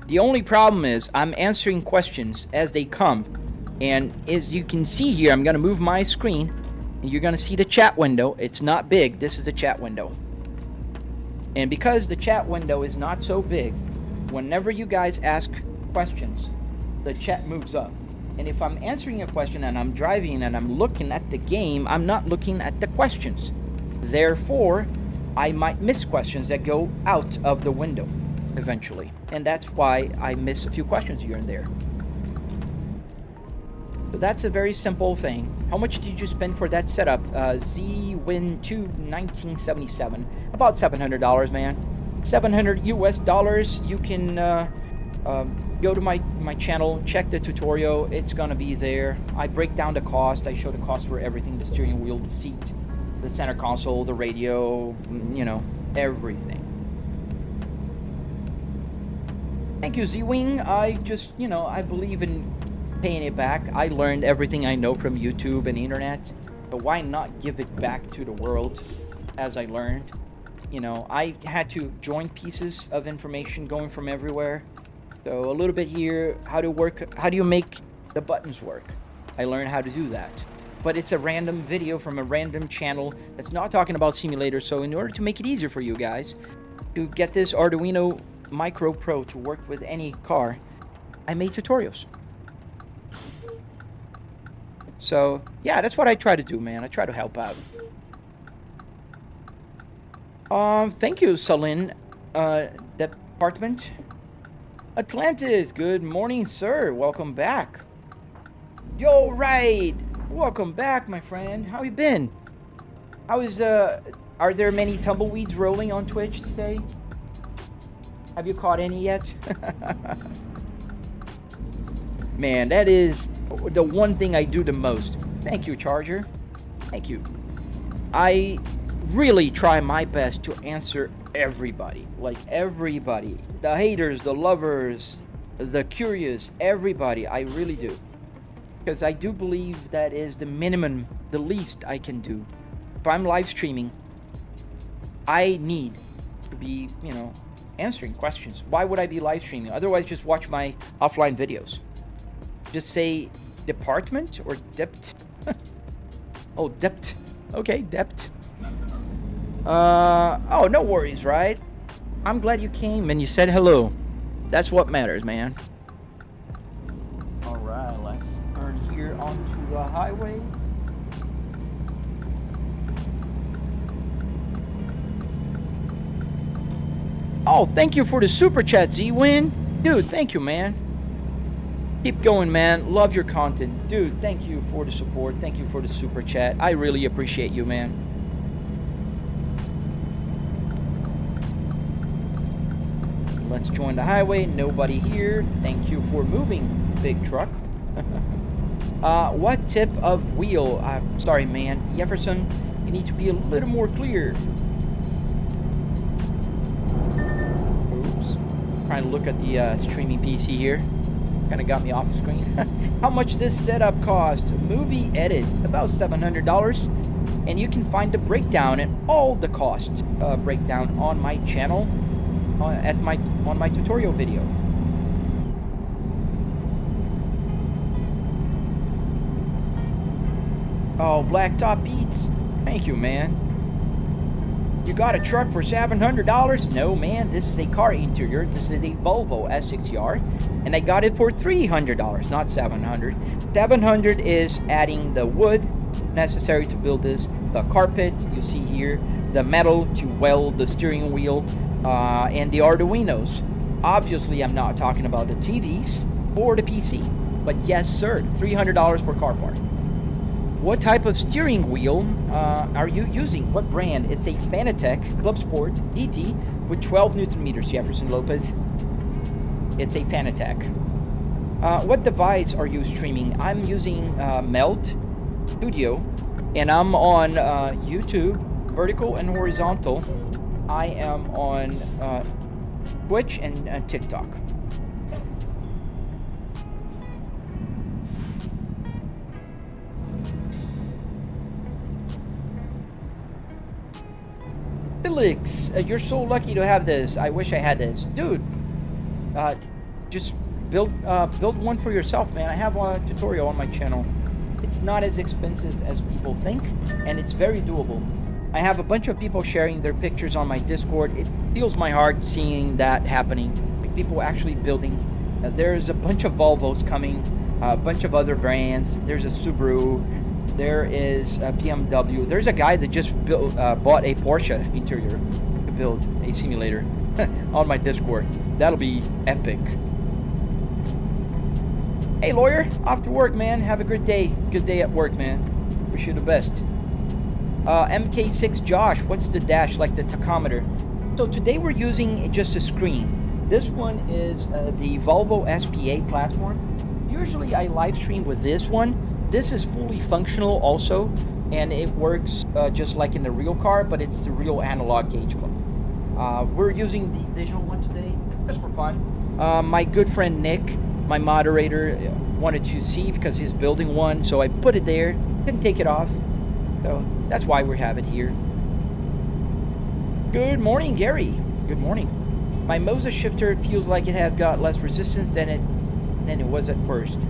The only problem is I'm answering questions as they come, and as you can see here, I'm going to move my screen and you're going to see the chat window. It's not big. This is the chat window. And because the chat window is not so big, whenever you guys ask questions, the chat moves up. And if I'm answering a question and I'm driving and I'm looking at the game, I'm not looking at the questions. Therefore, I might miss questions that go out of the window eventually. And that's why I miss a few questions here and there. So that's a very simple thing. How much did you spend for that setup? Z-Win2 1977. About $700, man. $700 US. You can go to my channel, check the tutorial. It's gonna be there. I break down the cost. I show the cost for everything: the steering wheel, the seat, the center console, the radio, you know, everything. Thank you, Z-Wing. I just, you know, I believe in paying it back. I learned everything I know from YouTube and the internet, but why not give it back to the world as I learned? You know, I had to join pieces of information going from everywhere. So a little bit here, how do you make the buttons work? I learned how to do that. But it's a random video from a random channel that's not talking about simulators. So in order to make it easier for you guys to get this Arduino Micro Pro to work with any car, I made tutorials. So yeah, that's what I try to do, man. I try to help out. Thank you, Salin. Department Atlantis, good morning, sir. Welcome back. Yo, Ride, welcome back, my friend. How you been? How is are there many tumbleweeds rolling on Twitch today? Have you caught any yet? Man, that is the one thing I do the most. Thank you, Charger. Thank you. I really try my best to answer everybody. Like everybody. The haters, the lovers, the curious, everybody. I really do. Because I do believe that is the minimum, the least I can do. If I'm live streaming, I need to be, you know, answering questions. Why would I be live streaming? Otherwise, just watch my offline videos. Just say department or dept. Oh, dept. Okay, dept. Oh, no worries, right? I'm glad you came and you said hello. That's what matters, man. All right, let's turn here onto the highway. Oh, thank you for the super chat, Z-Win. Dude, thank you, man. Keep going, man. Love your content. Dude, thank you for the support. Thank you for the super chat. I really appreciate you, man. Let's join the highway. Nobody here. Thank you for moving, big truck. What tip of wheel? Sorry, man. Jefferson, you need to be a little more clear. Oops. Trying to look at the streaming PC here. Kind of got me off screen. How much this setup cost? Movie edit, about $700. And you can find the breakdown and all the cost breakdown on my channel on my tutorial video. Oh, Blacktop Beats. Thank you, man. You got a truck for $700? No, man. This is a car interior. This is a Volvo S60R, and I got it for $300, not $700. $700 is adding the wood necessary to build this, the carpet you see here, the metal to weld the steering wheel, and the Arduinos. Obviously, I'm not talking about the TVs or the PC, but yes, sir, $300 for car part. What type of steering wheel are you using? What brand? It's a Fanatec Clubsport DT with 12 Newton meters, Jefferson Lopez. It's a Fanatec. What device are you streaming? I'm using Meld Studio, and I'm on YouTube, vertical and horizontal. I am on Twitch and TikTok. Felix, you're so lucky to have this. I wish I had this. Dude, just build one for yourself, man. I have a tutorial on my channel. It's not as expensive as people think, and it's very doable. I have a bunch of people sharing their pictures on my Discord. Feels my heart seeing that happening. Like, people actually building. There's a bunch of Volvos coming, a bunch of other brands. There's a Subaru. There is a BMW. There's a guy that just bought a Porsche interior to build a simulator on my Discord. That'll be epic. Hey, lawyer, off to work, man. Have a good day. Good day at work, man. Wish you the best. MK6 Josh, what's the dash, like the tachometer? So today we're using just a screen. This one is the Volvo SPA platform. Usually I live stream with this one. This is fully functional also, and it works just like in the real car, but it's the real analog gauge one. We're using the digital one today, just for fun. My good friend Nick, my moderator, wanted to see because he's building one, so I put it there, didn't take it off. So that's why we have it here. Good morning, Gary. Good morning. My Moza shifter feels like it has got less resistance than it was at first.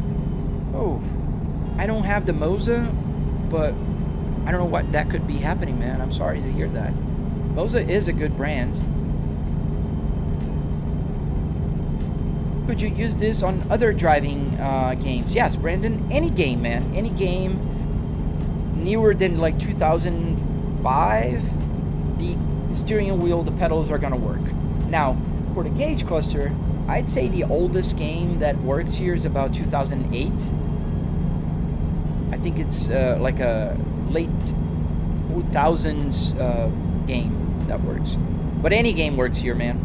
Oh, I don't have the Moza, but I don't know what that could be happening, man. I'm sorry to hear that. Moza is a good brand. Could you use this on other driving games? Yes, Brandon. Any game, man. Any game newer than like 2005, the steering wheel, the pedals are gonna work. Now, for the gauge cluster, I'd say the oldest game that works here is about 2008. I think it's like a late 2000s game that works. But any game works here, man.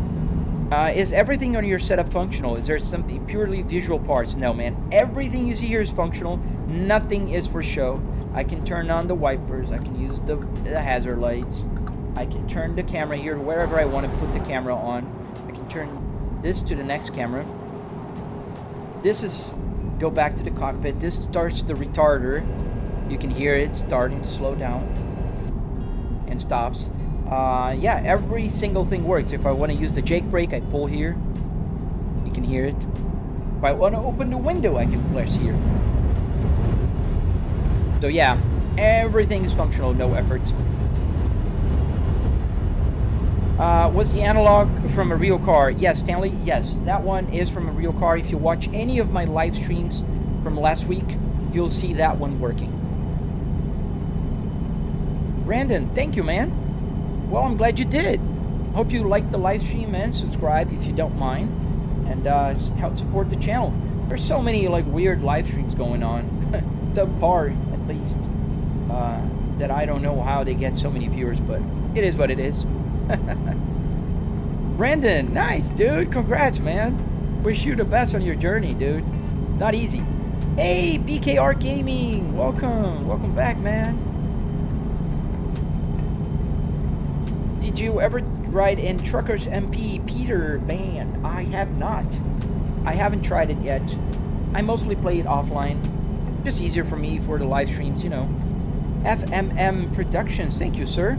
Is everything on your setup functional? Is there some purely visual parts? No, man. Everything you see here is functional. Nothing is for show. I can turn on the wipers. I can use the hazard lights. I can turn the camera here wherever I want to put the camera on. I can turn this to the next camera. This is go back to the cockpit. This starts the retarder. You can hear it starting to slow down and stops. Yeah, every single thing works. If I want to use the jake brake, I pull here. You can hear it. If I want to open the window, I can press here. So yeah, everything is functional, no effort. Was the analog from a real car? Yes, Stanley, yes. That one is from a real car. If you watch any of my live streams from last week, you'll see that one working. Brandon, thank you, man. Well, I'm glad you did. Hope you liked the live stream and subscribe if you don't mind, and help support the channel. There's so many like weird live streams going on, subpar at least, that I don't know how they get so many viewers, but it is what it is. Brandon, nice, dude. Congrats, man. Wish you the best on your journey, dude. Not easy. Hey, BKR Gaming, welcome back, man. Did you ever ride in Truckers MP Peter Ban? I have not. I haven't tried it yet. I mostly play it offline. Just easier for me for the live streams, you know. FMM Productions, thank you, sir.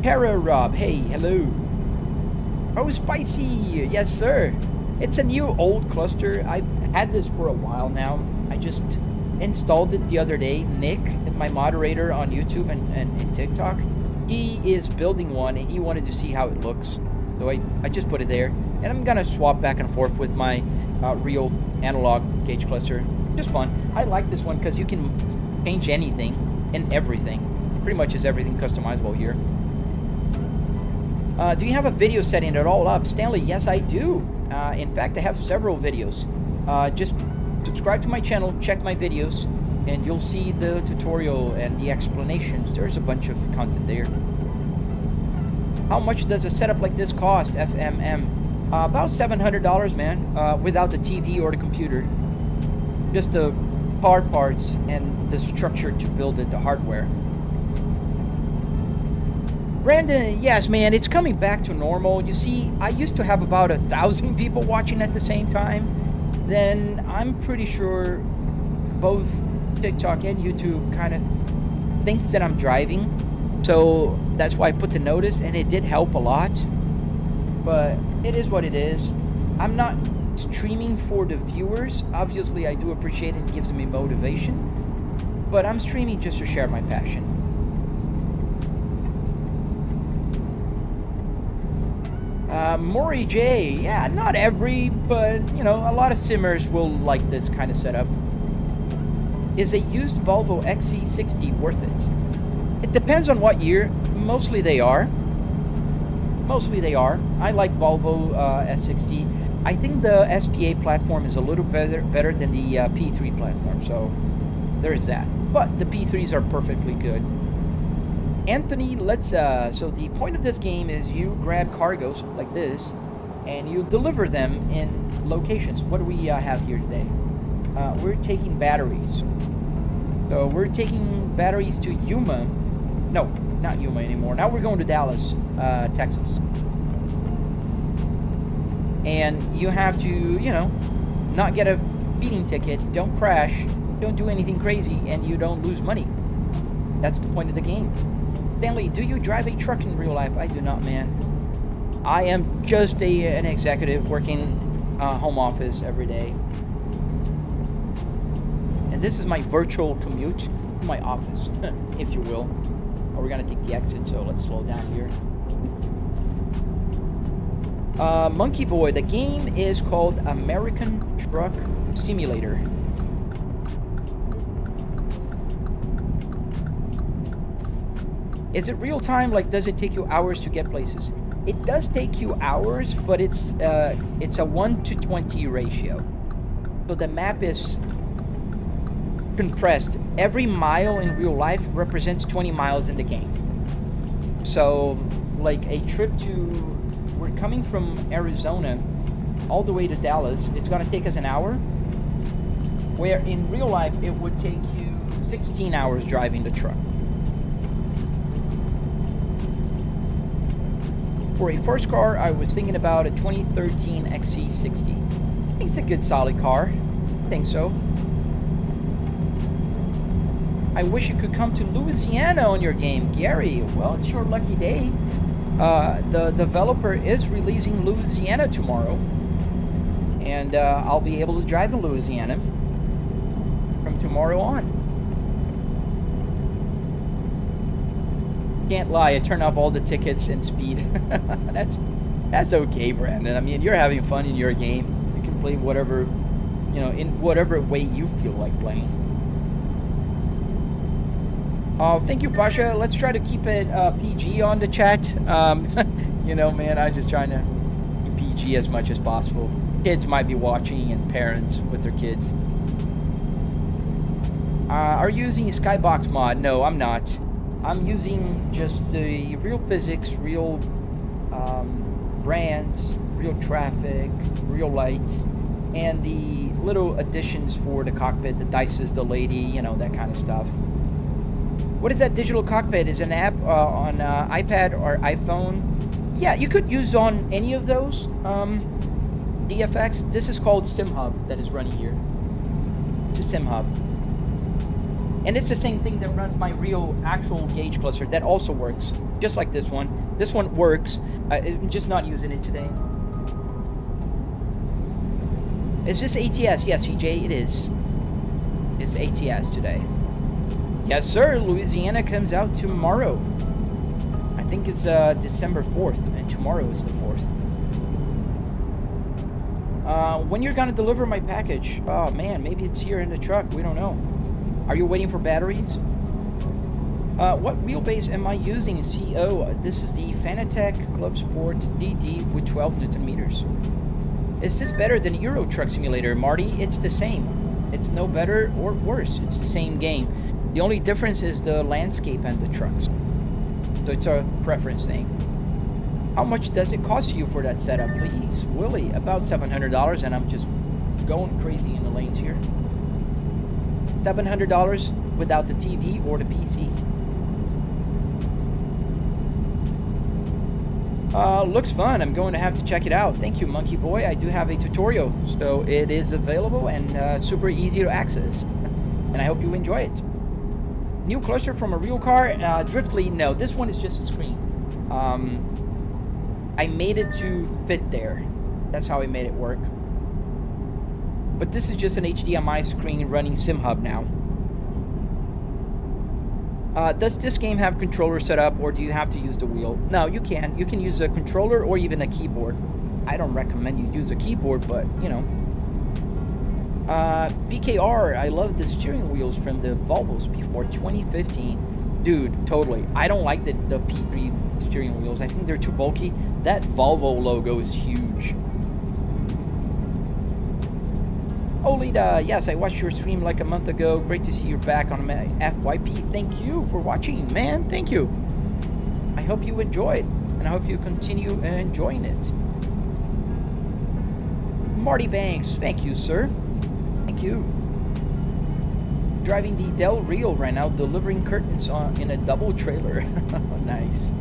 Para Rob, hey, hello. Oh, Spicy, yes, sir. It's a new old cluster. I've had this for a while now. I just installed it the other day. Nick, my moderator on YouTube and TikTok, he is building one and he wanted to see how it looks. So I just put it there. And I'm gonna swap back and forth with my real analog gauge cluster. Just fun. I like this one because you can change anything and everything. Pretty much is everything customizable here. Do you have a video setting it all up? Stanley, yes I do. In fact, I have several videos. Just subscribe to my channel, check my videos, and you'll see the tutorial and the explanations. There's a bunch of content there. How much does a setup like this cost, FMM? About $700, man, without the TV or the computer. Just the hard parts and the structure to build it, the hardware. Brandon, yes, man, it's coming back to normal. You see, I used to have about 1,000 people watching at the same time. Then I'm pretty sure both TikTok and YouTube kind of thinks that I'm driving. So that's why I put the notice, and it did help a lot. But it is what it is. I'm not streaming for the viewers. Obviously, I do appreciate it. It gives me motivation. But I'm streaming just to share my passion. Maury J, yeah, not every, but you know, a lot of simmers will like this kind of setup. Is a used Volvo XC60 worth it? It depends on what year. Mostly they are. Mostly they are. I like Volvo S60. I think the SPA platform is a little better than the P3 platform, so there is that. But the P3s are perfectly good. Anthony, let's so the point of this game is you grab cargoes like this and you deliver them in locations. What do we have here today? We're taking batteries. So we're taking batteries to Yuma. No, not Yuma anymore. Now we're going to Dallas, Texas. And you have to, you know, not get a speeding ticket, don't crash, don't do anything crazy, and you don't lose money. That's the point of the game. Stanley, do you drive a truck in real life? I do not, man. I am just an executive working home office every day. And this is my virtual commute to my office, if you will. Oh, we're going to take the exit, so let's slow down here. Monkey Boy, the game is called American Truck Simulator. Is it real time? Like, does it take you hours to get places? It does take you hours, but it's a 1:20 ratio. So the map is compressed. Every mile in real life represents 20 miles in the game. So, like a trip to, we're coming from Arizona all the way to Dallas. It's gonna take us an hour, where in real life it would take you 16 hours driving the truck. For a first car, I was thinking about a 2013 XC60. I think it's a good solid car. I think so. I wish you could come to Louisiana on your game, Gary. Well, it's your lucky day. The developer is releasing Louisiana tomorrow, and I'll be able to drive in Louisiana from tomorrow on. Can't lie, I turn off all the tickets and speed. That's okay, Brandon. I mean, you're having fun in your game. You can play whatever, you know, in whatever way you feel like playing. Thank you, Pasha. Let's try to keep it PG on the chat. You know, man, I'm just trying to be PG as much as possible. Kids might be watching, and parents with their kids. Are you using a Skybox mod? No, I'm not. I'm using just the real physics, real brands, real traffic, real lights, and the little additions for the cockpit, the dices, the lady, you know, that kind of stuff. What is that digital cockpit? Is an app on iPad or iPhone? Yeah, you could use on any of those. DFX, this is called SimHub that is running here. It's a SimHub. And it's the same thing that runs my real actual gauge cluster that also works, just like this one. This one works. I'm just not using it today. Is this ATS? Yes, EJ, it is. It's ATS today. Yes, sir. Louisiana comes out tomorrow. I think it's December 4th, and tomorrow is the 4th. When you're gonna deliver my package? Oh man, maybe it's here in the truck. We don't know. Are you waiting for batteries? What wheelbase am I using? CO. This is the Fanatec Clubsport DD with 12 Newton meters. Is this better than Euro Truck Simulator, Marty? It's the same. It's no better or worse. It's the same game. The only difference is the landscape and the trucks. So it's a preference thing. How much does it cost you for that setup, please? Willie, about $700, and I'm just going crazy in the lanes here. $700 without the TV or the PC. Looks fun. I'm going to have to check it out. Thank you, Monkey Boy. I do have a tutorial, so it is available and super easy to access. And I hope you enjoy it. New cluster from a real car? Driftly, no. This one is just a screen. I made it to fit there. That's how I made it work. But this is just an HDMI screen running SimHub now. Does this game have controller set up, or do you have to use the wheel? No, you can. You can use a controller or even a keyboard. I don't recommend you use a keyboard, but, you know. BKR, I love the steering wheels from the Volvos before 2015. Dude, totally. I don't like the P3 steering wheels. I think they're too bulky. That Volvo logo is huge. Oh, Lita, yes, I watched your stream like a month ago. Great to see you're back on FYP. Thank you for watching, man. Thank you. I hope you enjoyed, and I hope you continue enjoying it. Marty Banks, thank you, sir. Thank you. Driving the Del Rio right now, delivering curtains in a double trailer. Nice.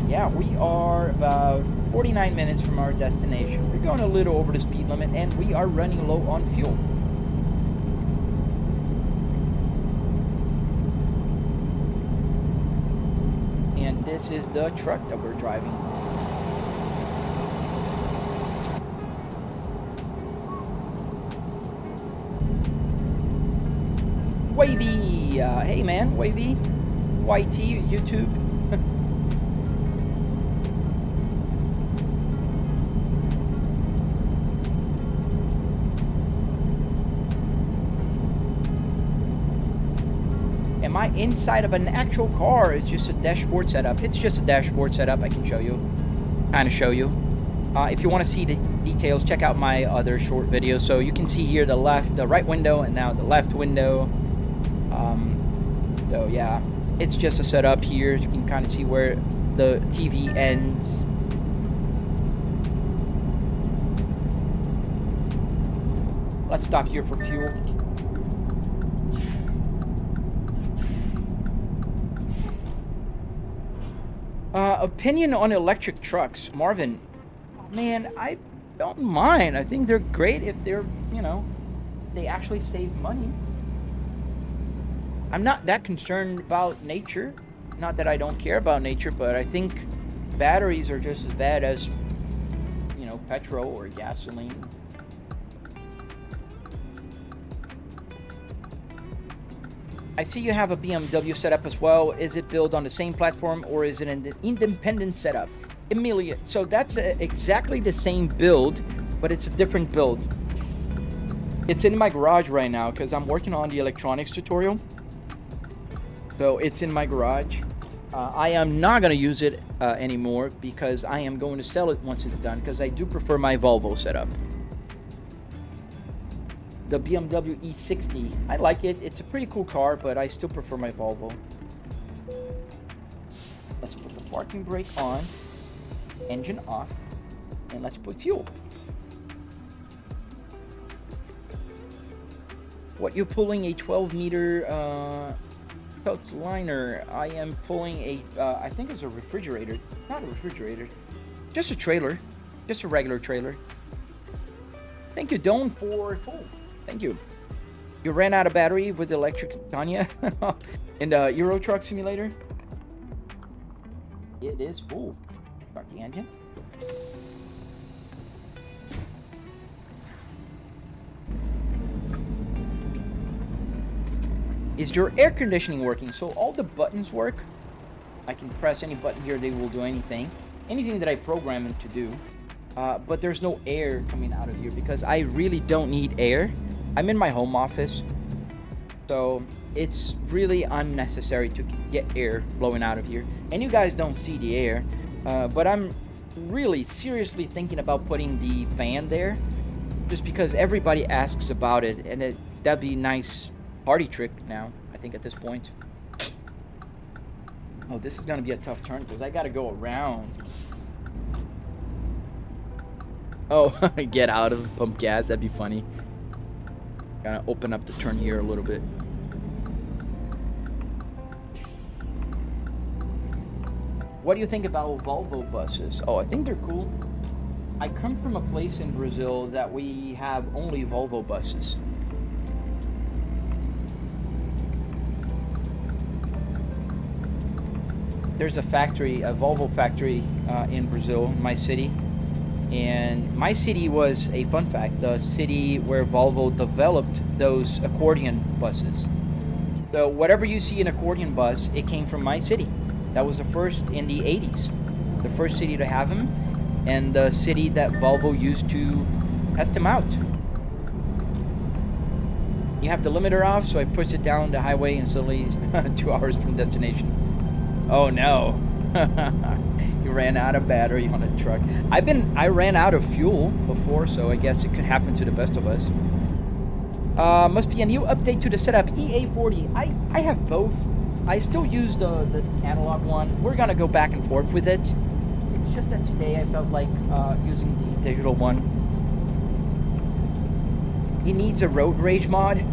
Yeah, we are about 49 minutes from our destination. We're going a little over the speed limit, and we are running low on fuel. And this is the truck that we're driving. Wavy! Hey man, Wavy. YT, YouTube. Am I inside of an actual car? It's just a dashboard setup. It's just a dashboard setup. I can show you. Kind of show you. If you want to see the details, check out my other short videos. So you can see here the right window, and now the left window. So yeah, it's just a setup here. You can kind of see where the TV ends. Let's stop here for fuel. Opinion on electric trucks. Marvin, man, I don't mind. I think they're great if they're, you know, they actually save money. I'm not that concerned about nature. Not that I don't care about nature, but I think batteries are just as bad as, you know, petrol or gasoline. I see you have a BMW setup as well. Is it built on the same platform, or is it an independent setup? Emilia, so that's exactly the same build, but it's a different build. It's in my garage right now because I'm working on the electronics tutorial. So it's in my garage. I am not going to use it anymore because I am going to sell it once it's done, because I do prefer my Volvo setup. The BMW E60, I like it. It's a pretty cool car, but I still prefer my Volvo. Let's put the parking brake on, engine off, and let's put fuel. What, you're pulling a 12-meter liner? I am pulling a, I think it's a refrigerator. Not a refrigerator, just a trailer, just a regular trailer. Thank you, Don, for full. Thank you. You ran out of battery with the electric Tanya in the Euro Truck Simulator. It is full. Start the engine. Is your air conditioning working? So all the buttons work. I can press any button here, they will do anything. Anything that I program it to do. But there's no air coming out of here because I really don't need air. I'm in my home office, so it's really unnecessary to get air blowing out of here. And you guys don't see the air, but I'm really seriously thinking about putting the fan there, just because everybody asks about it, and that'd be a nice party trick now, I think, at this point. Oh, this is gonna be a tough turn because I gotta go around. Oh, get out of pump gas, that'd be funny. Gotta open up the turn here a little bit. What do you think about Volvo buses? Oh, I think they're cool. I come from a place in Brazil that we have only Volvo buses. There's a factory, a Volvo factory in Brazil, in my city. And my city was, a fun fact, the city where Volvo developed those accordion buses. So whatever you see an accordion bus, it came from my city. That was the first in the 80s. The first city to have them, and the city that Volvo used to test them out. You have the limiter off, so I pushed it down the highway and suddenly 2 hours from destination. Oh no. You ran out of battery on a truck. I ran out of fuel before, so I guess it could happen to the best of us. Must be a new update to the setup. EA40. I have both. I still use the analog one. We're gonna go back and forth with it. It's just that today I felt like using the digital one. He needs a road rage mod.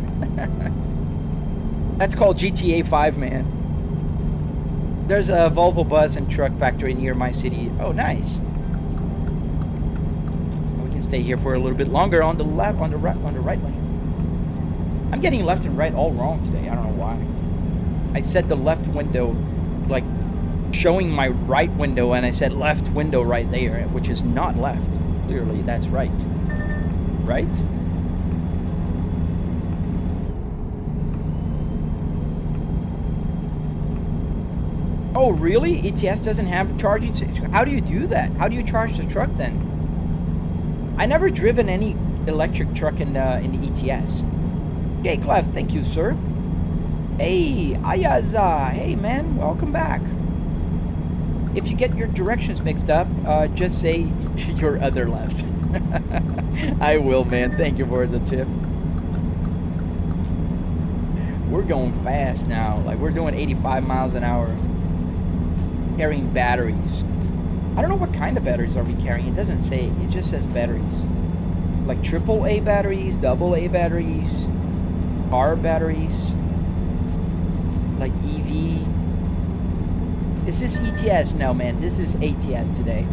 That's called GTA 5, man. There's a Volvo bus and truck factory near my city. Oh, nice. We can stay here for a little bit longer on the left, on the right lane. I'm getting left and right all wrong today. I don't know why. I said the left window, like showing my right window, and I said left window right there, which is not left. Clearly, that's right. Right? Oh, really? ATS doesn't have charging? How do you do that? How do you charge the truck then? I never driven any electric truck in the ETS. Okay, Clef, thank you, sir. Hey, Ayaza. Hey, man, welcome back. If you get your directions mixed up, just say your other left. I will, man. Thank you for the tip. We're going fast now. Like, we're doing 85 miles an hour. Carrying batteries. I don't know what kind of batteries are we carrying. It doesn't say. It just says batteries. Like AAA batteries, AA batteries, car batteries, like EV. Is this ETS? No, man. This is ATS today.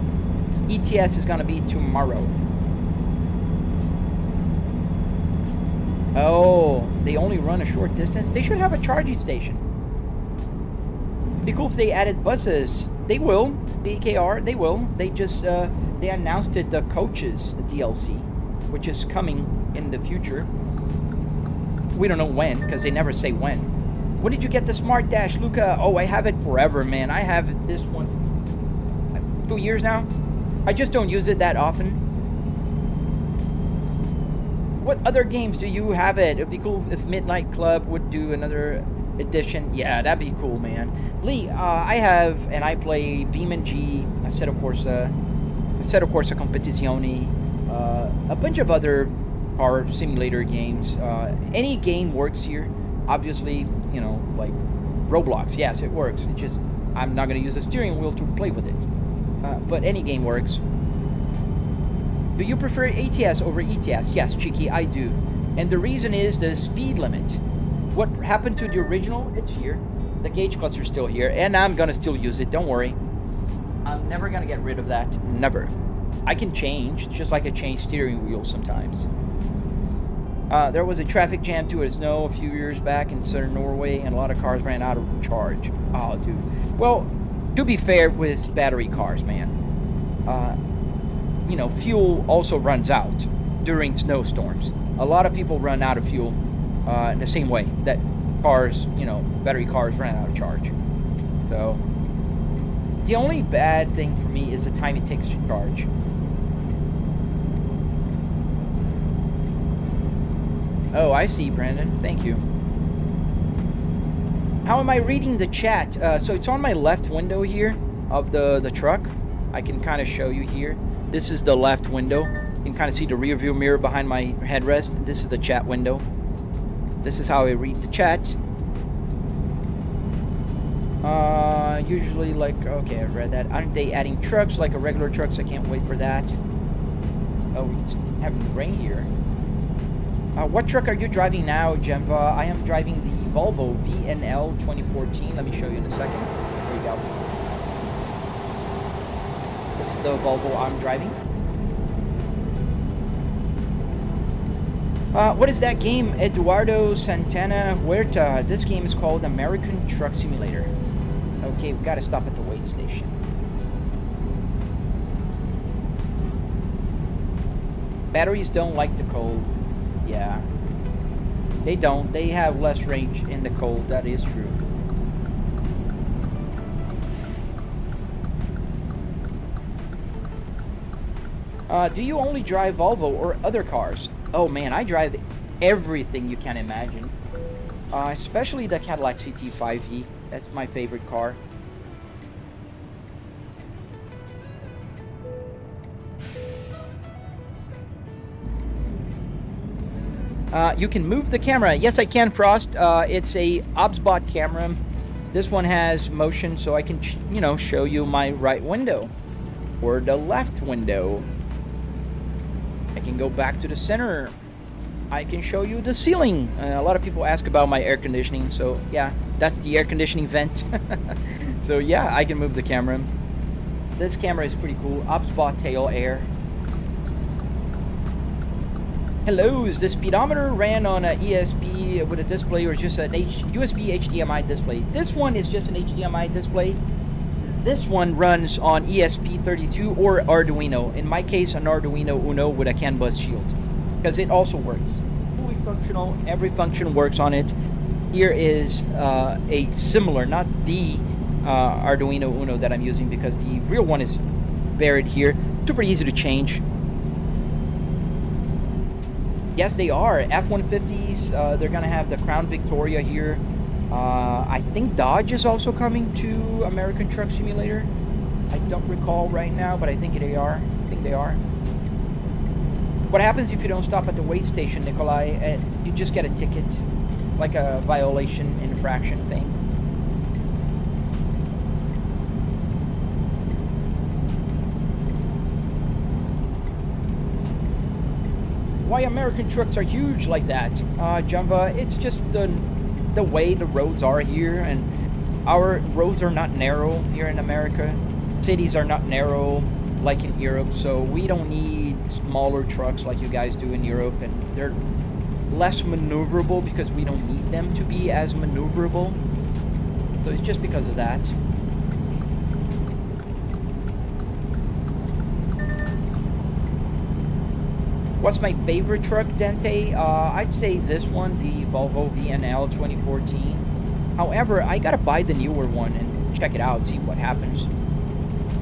ETS is gonna be tomorrow. Oh, they only run a short distance. They should have a charging station. Be cool if they added buses. They will. BKR, they will. They just they announced it, the coaches DLC, which is coming in the future. We don't know when, because they never say when. When did you get the Smart Dash, Luca? Oh, I have it forever, man. I have this one 2 years now. I just don't use it that often. What other games do you have it? It'd be cool if Midnight Club would do another edition. Yeah, that'd be cool, man. Lee, I have, and I play BeamNG, Assetto Corsa Competizione, a bunch of other car simulator games. Any game works here. Obviously, you know, like Roblox, yes, it works. It's just, I'm not going to use the steering wheel to play with it. But any game works. Do you prefer ATS over ETS? Yes, Cheeky, I do. And the reason is the speed limit. What happened to the original? It's here. The gauge cluster's still here, and I'm gonna still use it, don't worry. I'm never gonna get rid of that, never. I can change, just like I change steering wheels sometimes. There was a traffic jam too at Snow a few years back in southern Norway, and a lot of cars ran out of charge. Oh, dude. Well, to be fair with battery cars, man, you know, fuel also runs out during snowstorms. A lot of people run out of fuel in the same way that cars, you know, battery cars ran out of charge. So, the only bad thing for me is the time it takes to charge. Oh, I see, Brandon. Thank you. How am I reading the chat? So it's on my left window here of the truck. I can kind of show you here. This is the left window. You can kind of see the rear view mirror behind my headrest. This is the chat window. This is how I read the chat. Usually like, okay, I read that. Aren't they adding trucks like a regular trucks? I can't wait for that. Oh, it's having rain here. What truck are you driving now, Gemva? I am driving the Volvo VNL 2014. Let me show you in a second. There you go. This is the Volvo I'm driving. What is that game? Eduardo Santana Huerta. This game is called American Truck Simulator. Okay, we gotta stop at the weigh station. Batteries don't like the cold. Yeah. They don't. They have less range in the cold. That is true. Do you only drive Volvo or other cars? Oh man, I drive everything you can imagine. Especially the Cadillac CT5e. That's my favorite car. You can move the camera. Yes, I can, Frost. It's a OBSBot camera. This one has motion, so I can, you know, show you my right window or the left window. I can go back to the center. I can show you the ceiling. A lot of people ask about my air conditioning, so yeah, that's the air conditioning vent. So yeah, I can move the camera. This camera is pretty cool. OBSBot tail air. Hello, is the speedometer ran on a ESP with a display or just an USB HDMI display? This one is just an HDMI display. This one runs on ESP32 or Arduino. In my case, an Arduino Uno with a CAN bus shield, because it also works. Fully functional, every function works on it. Here is a similar, not the Arduino Uno that I'm using, because the real one is buried here. Super easy to change. Yes, they are. F-150s, they're going to have the Crown Victoria here. I think Dodge is also coming to American Truck Simulator. I don't recall right now, but I think they are. I think they are. What happens if you don't stop at the weigh station, Nikolai? You just get a ticket, like a violation infraction thing. Why American trucks are huge like that, Jumba? It's just the way the roads are here, and our roads are not narrow here in America. Cities are not narrow like in Europe, so we don't need smaller trucks like you guys do in Europe, and they're less maneuverable because we don't need them to be as maneuverable. So it's just because of that. What's my favorite truck, Dente? I'd say this one, the Volvo VNL 2014. However, I gotta buy the newer one and check it out, see what happens.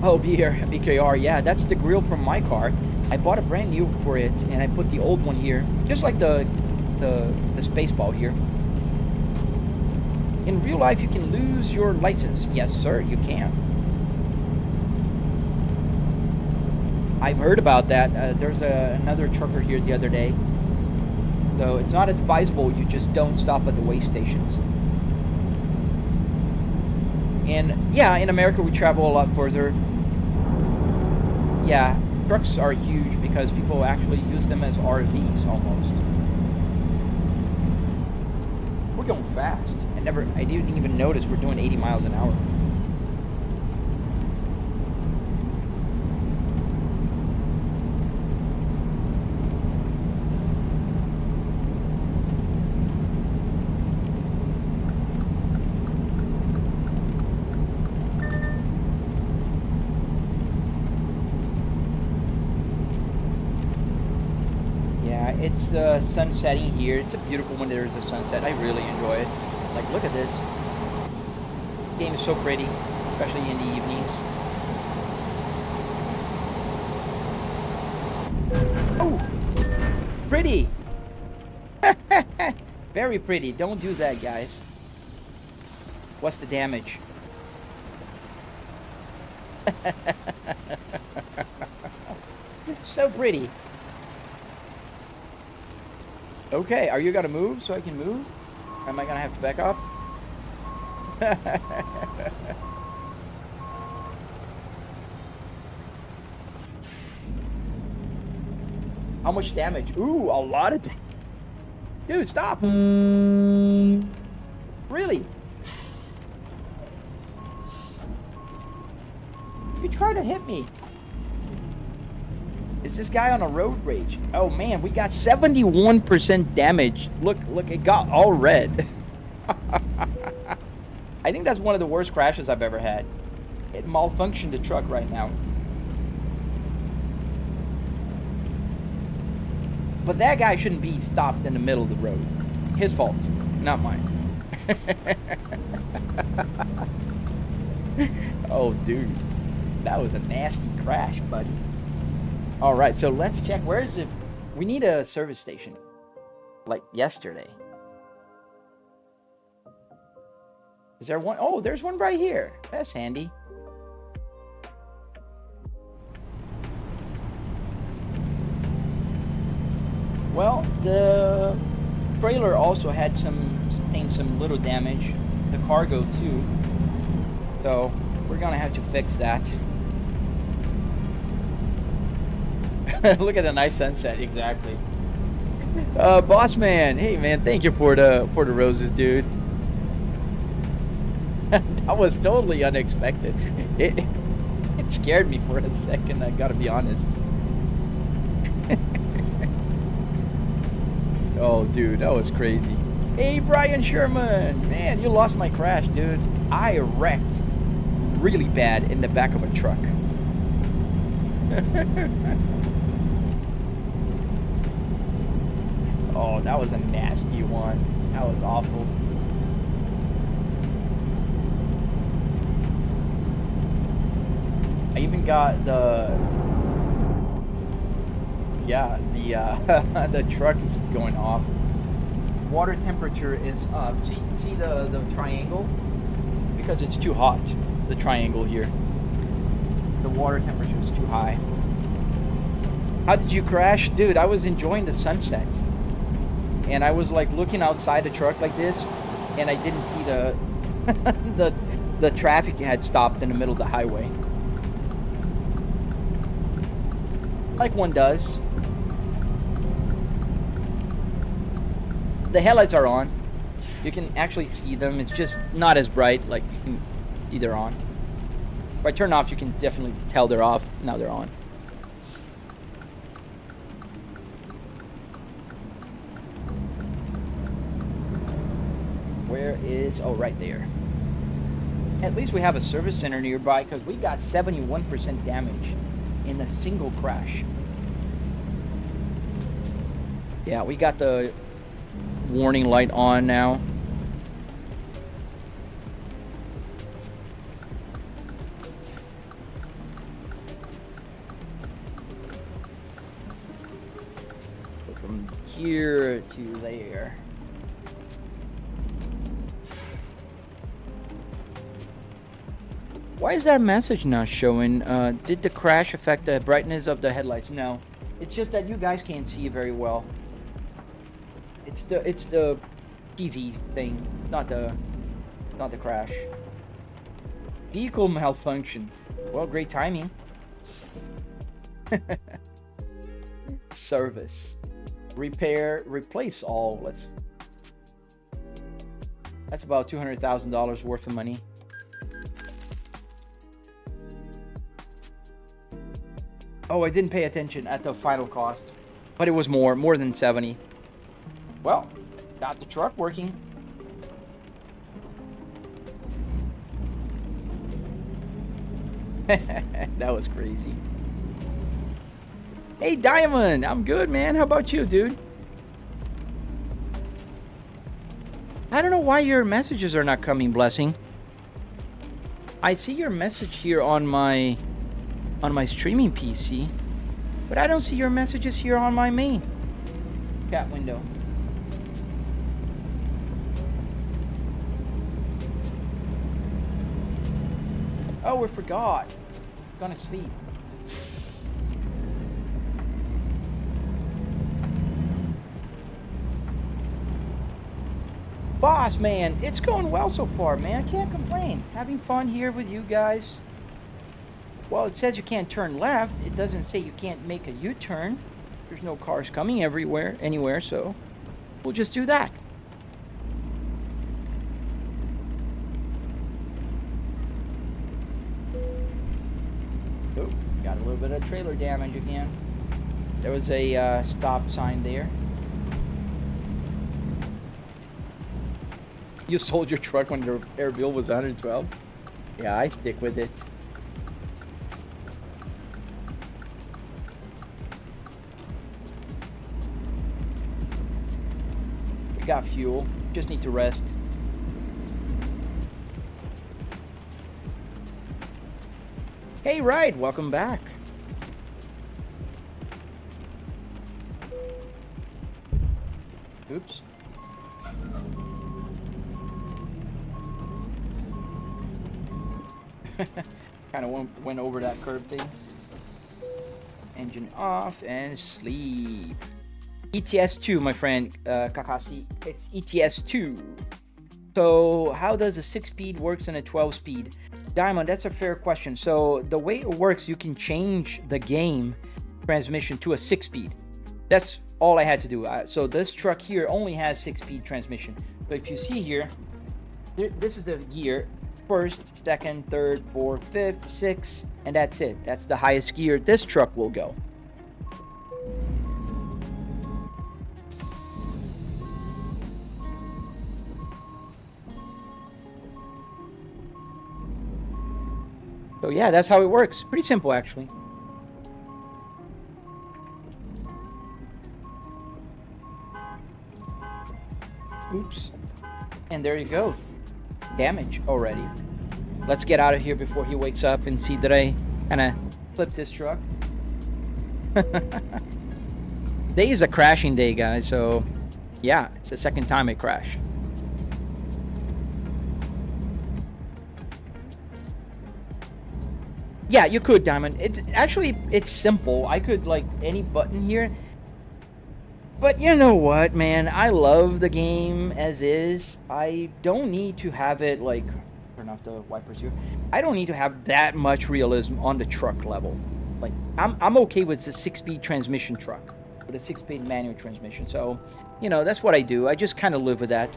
Oh, BKR, yeah, that's the grill from my car. I bought a brand new for it, and I put the old one here, just like the Spaceball here. In real life, you can lose your license. Yes, sir, you can. I've heard about that. There's another trucker here the other day. So it's not advisable, you just don't stop at the weigh stations. And yeah, in America we travel a lot further. Yeah, trucks are huge because people actually use them as RVs almost. We're going fast. I didn't even notice we're doing 80 miles an hour. It's sun setting here. It's a beautiful when there's a sunset. I really enjoy it. Like, look at this. The game is so pretty, especially in the evenings. Oh, pretty. Very pretty. Don't do that, guys. What's the damage? So pretty. Okay, are you gonna move so I can move? Or am I gonna have to back up? How much damage? Ooh, a lot of damage. Dude, stop! Really? You try to hit me. Is this guy on a road rage? Oh man, we got 71% damage. Look, it got all red. I think that's one of the worst crashes I've ever had. It malfunctioned the truck right now. But that guy shouldn't be stopped in the middle of the road. His fault, not mine. Oh, dude. That was a nasty crash, buddy. All right, so let's check. Where is it? We need a service station. Like yesterday. Is there one? Oh, there's one right here. That's handy. Well, the trailer also had some little damage. The cargo too. So we're gonna have to fix that. Look at the nice sunset. Exactly. Boss man, hey man, thank you for the roses, dude. That was totally unexpected. It scared me for a second, I gotta be honest. Oh, dude, that was crazy. Hey, Brian Sherman, man, you lost my crash, dude. I wrecked really bad in the back of a truck. Oh, that was a nasty one. That was awful. I even got the the truck is going off. Water temperature is up. See the triangle? Because it's too hot, the triangle here. The water temperature is too high. How did you crash? Dude, I was enjoying the sunset. And I was like looking outside the truck like this, and I didn't see the traffic had stopped in the middle of the highway. Like one does. The headlights are on. You can actually see them. It's just not as bright. Like you can see they're on. If I turn off, you can definitely tell they're off. Now they're on. Where is... Oh, right there. At least we have a service center nearby because we got 71% damage in a single crash. Yeah, we got the warning light on now. So from here to there. Why is that message not showing? Did the crash affect the brightness of the headlights? No. It's just that you guys can't see it very well. It's the TV thing. It's not the crash. Vehicle malfunction. Well, great timing. Service. Repair, replace all. That's about $200,000 worth of money. Oh, I didn't pay attention at the final cost, but it was more than 70. Well, got the truck working. That was crazy. Hey, Diamond, I'm good, man. How about you, dude? I don't know why your messages are not coming, Blessing. I see your message here on my streaming PC, but I don't see your messages here on my main chat window. Oh, we forgot. Gonna sleep. Boss man, it's going well so far, man. I can't complain. Having fun here with you guys. Well, it says you can't turn left. It doesn't say you can't make a U-turn. There's no cars coming anywhere, so we'll just do that. Oh, got a little bit of trailer damage again. There was a stop sign there. You sold your truck when your air bill was 112? Yeah, I stick with it. got fuel. Just need to rest. Hey, Ride, welcome back. Oops. Kind of went over that curb thing. Engine off and sleep. ETS2, my friend Kakashi. It's ETS2. So how does a 6-speed works in a 12-speed? Diamond, that's a fair question. So the way it works, you can change the game transmission to a 6-speed. That's all I had to do. So this truck here only has 6-speed transmission. So if you see here, this is the gear. First, second, third, fourth, fifth, sixth, and that's it. That's the highest gear this truck will go. So yeah, that's how it works. Pretty simple, actually. Oops. And there you go. Damage already. Let's get out of here before he wakes up and see that I kind of flipped his truck. Today is a crashing day, guys. So yeah, it's the second time I crash. Yeah, you could, Diamond. It's simple. I could like any button here. But you know what, man? I love the game as is. I don't need to have it like, turn off the wipers here. I don't need to have that much realism on the truck level. Like, I'm okay with a 6-speed transmission truck, with a 6-speed manual transmission. So, you know, that's what I do. I just kind of live with that.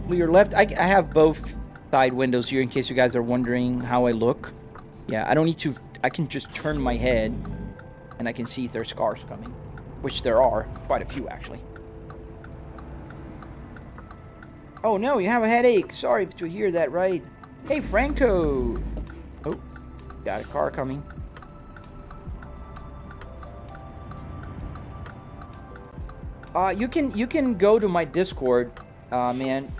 To your left, I have both side windows here in case you guys are wondering how I look. Yeah, I don't need to. I can just turn my head, and I can see if there's cars coming. Which there are, quite a few actually. Oh no, you have a headache. Sorry to hear that, right? Hey, Franco. Oh, got a car coming. You can go to my Discord, man.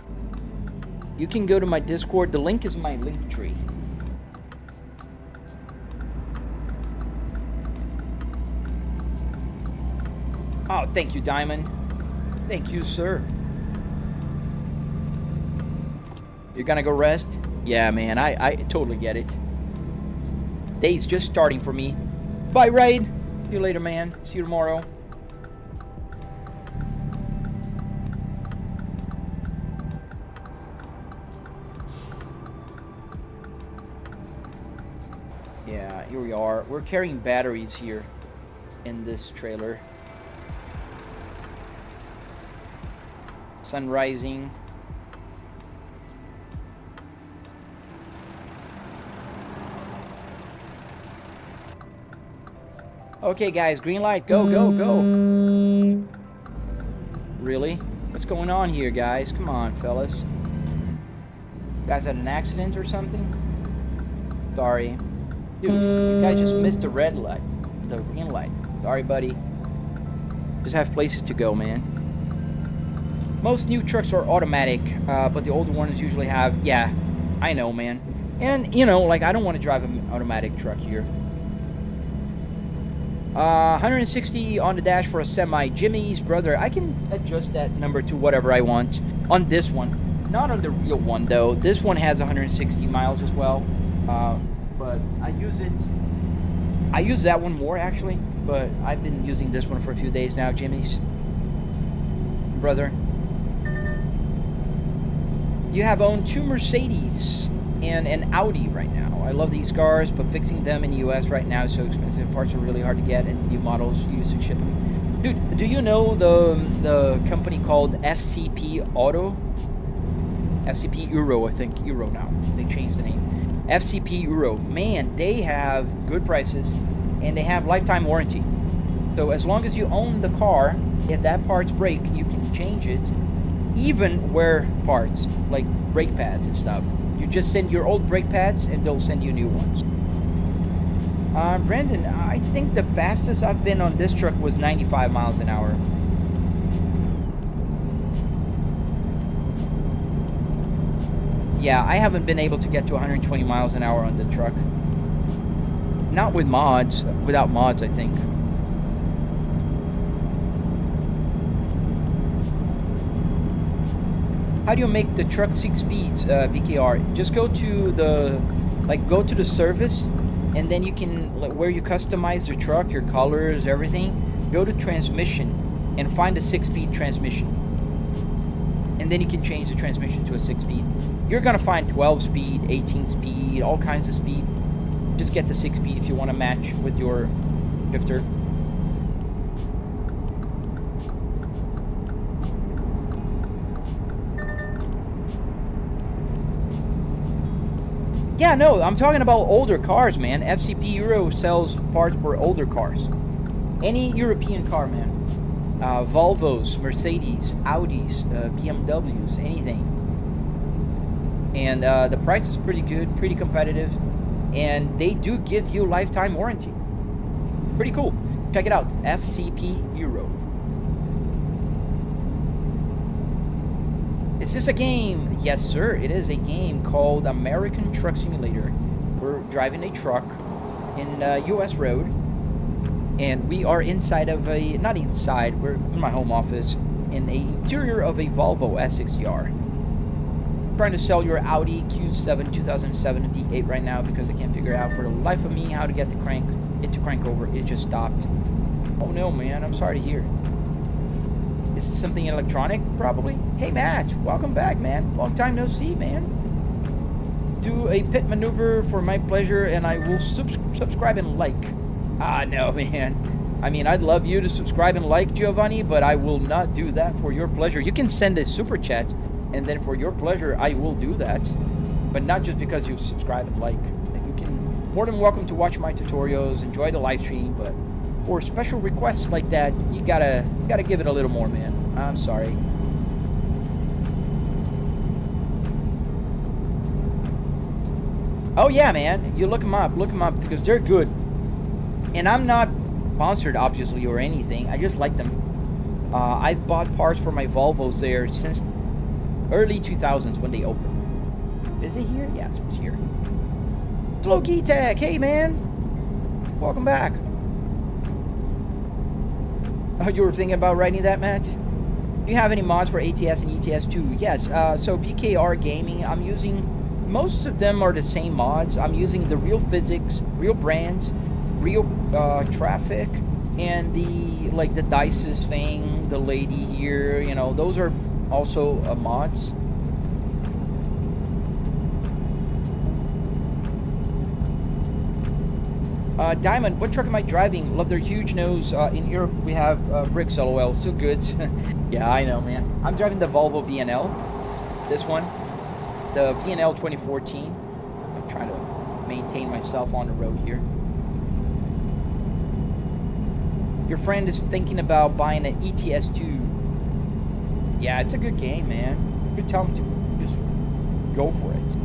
You can go to my Discord. The link is in my link tree. Oh, thank you, Diamond. Thank you, sir. You're gonna go rest? Yeah, man, I totally get it. Day's just starting for me. Bye, Raid. See you later, man. See you tomorrow. Yeah, here we are. We're carrying batteries here in this trailer. Sun rising. Okay, guys, green light. Go, go, go. Really? What's going on here, guys? Come on, fellas. You guys had an accident or something? Sorry. Dude, you guys just missed the red light. The green light. Sorry, buddy. Just have places to go, man. Most new trucks are automatic, but the older ones usually have, yeah, I know, man. And, you know, like, I don't want to drive an automatic truck here. 160 on the dash for a semi. Jimmy's brother, I can adjust that number to whatever I want on this one. Not on the real one, though. This one has 160 miles as well. But I use that one more, actually. But I've been using this one for a few days now, Jimmy's brother. You have owned 2 Mercedes and an Audi right now. I love these cars, but fixing them in the US right now is so expensive. Parts are really hard to get, and new models used to ship them. Dude, do you know the company called FCP Auto? FCP Euro, I think. Euro now. They changed the name. FCP Euro. Man, they have good prices, and they have lifetime warranty. So as long as you own the car, if that part's break, you can change it. Even wear parts, like brake pads and stuff. You just send your old brake pads and they'll send you new ones. Brandon, I think the fastest I've been on this truck was 95 miles an hour. yeah, I haven't been able to get to 120 miles an hour on the truck. Not with mods, without mods, I think. How do you make the truck 6 speeds, BKR? Just go to the, go to the service, and then you can, where you customize the truck, your colors, everything, go to transmission, and find a 6-speed transmission. And then you can change the transmission to a 6-speed. You're gonna find 12-speed, 18-speed, all kinds of speed. Just get the 6-speed if you want to match with your shifter. Yeah, no, I'm talking about older cars, man. FCP Euro sells parts for older cars. Any European car, man. Volvos, Mercedes, Audis, BMWs, anything. And the price is pretty good, pretty competitive. And they do give you lifetime warranty. Pretty cool. Check it out. FCP Euro. Is this a game? Yes, sir. It is a game called American Truck Simulator. We're driving a truck in US road. And we are inside of a... Not inside. We're in my home office. In the interior of a Volvo S60R. Trying to sell your Audi Q7 2007 V8 right now because I can't figure out for the life of me how to get it to crank over. It just stopped. Oh no, man, I'm sorry to hear. Is this something electronic? Probably. Hey Matt, welcome back, man. Long time no see, man. Do a pit maneuver for my pleasure and I will subscribe and like. Ah, no, man. I mean, I'd love you to subscribe and like, Giovanni, but I will not do that for your pleasure. You can send a super chat, and then for your pleasure, I will do that. But not just because you subscribe and like. You can, more than welcome to watch my tutorials, enjoy the live stream, but for special requests like that, you gotta give it a little more, man. I'm sorry. Oh yeah, man. You look them up because they're good. And I'm not sponsored, obviously, or anything. I just like them. I've bought parts for my Volvos there since early 2000s when they opened. Is it here? Yes, it's here. Slow Tech, hey man. Welcome back. Oh, you were thinking about writing that, Matt? Do you have any mods for ATS and ETS too? Yes, so BKR Gaming, I'm using, most of them are the same mods. I'm using the Real Physics, Real Brands, Real Traffic, and the Dices thing, the lady here, you know, those are also mods. Diamond, what truck am I driving? Love their huge nose. In Europe, we have bricks, LOL. So good. Yeah, I know, man. I'm driving the Volvo VNL. This one. The VNL 2014. I'm trying to maintain myself on the road here. Your friend is thinking about buying an ETS2. Yeah, it's a good game, man. You tell him to just go for it.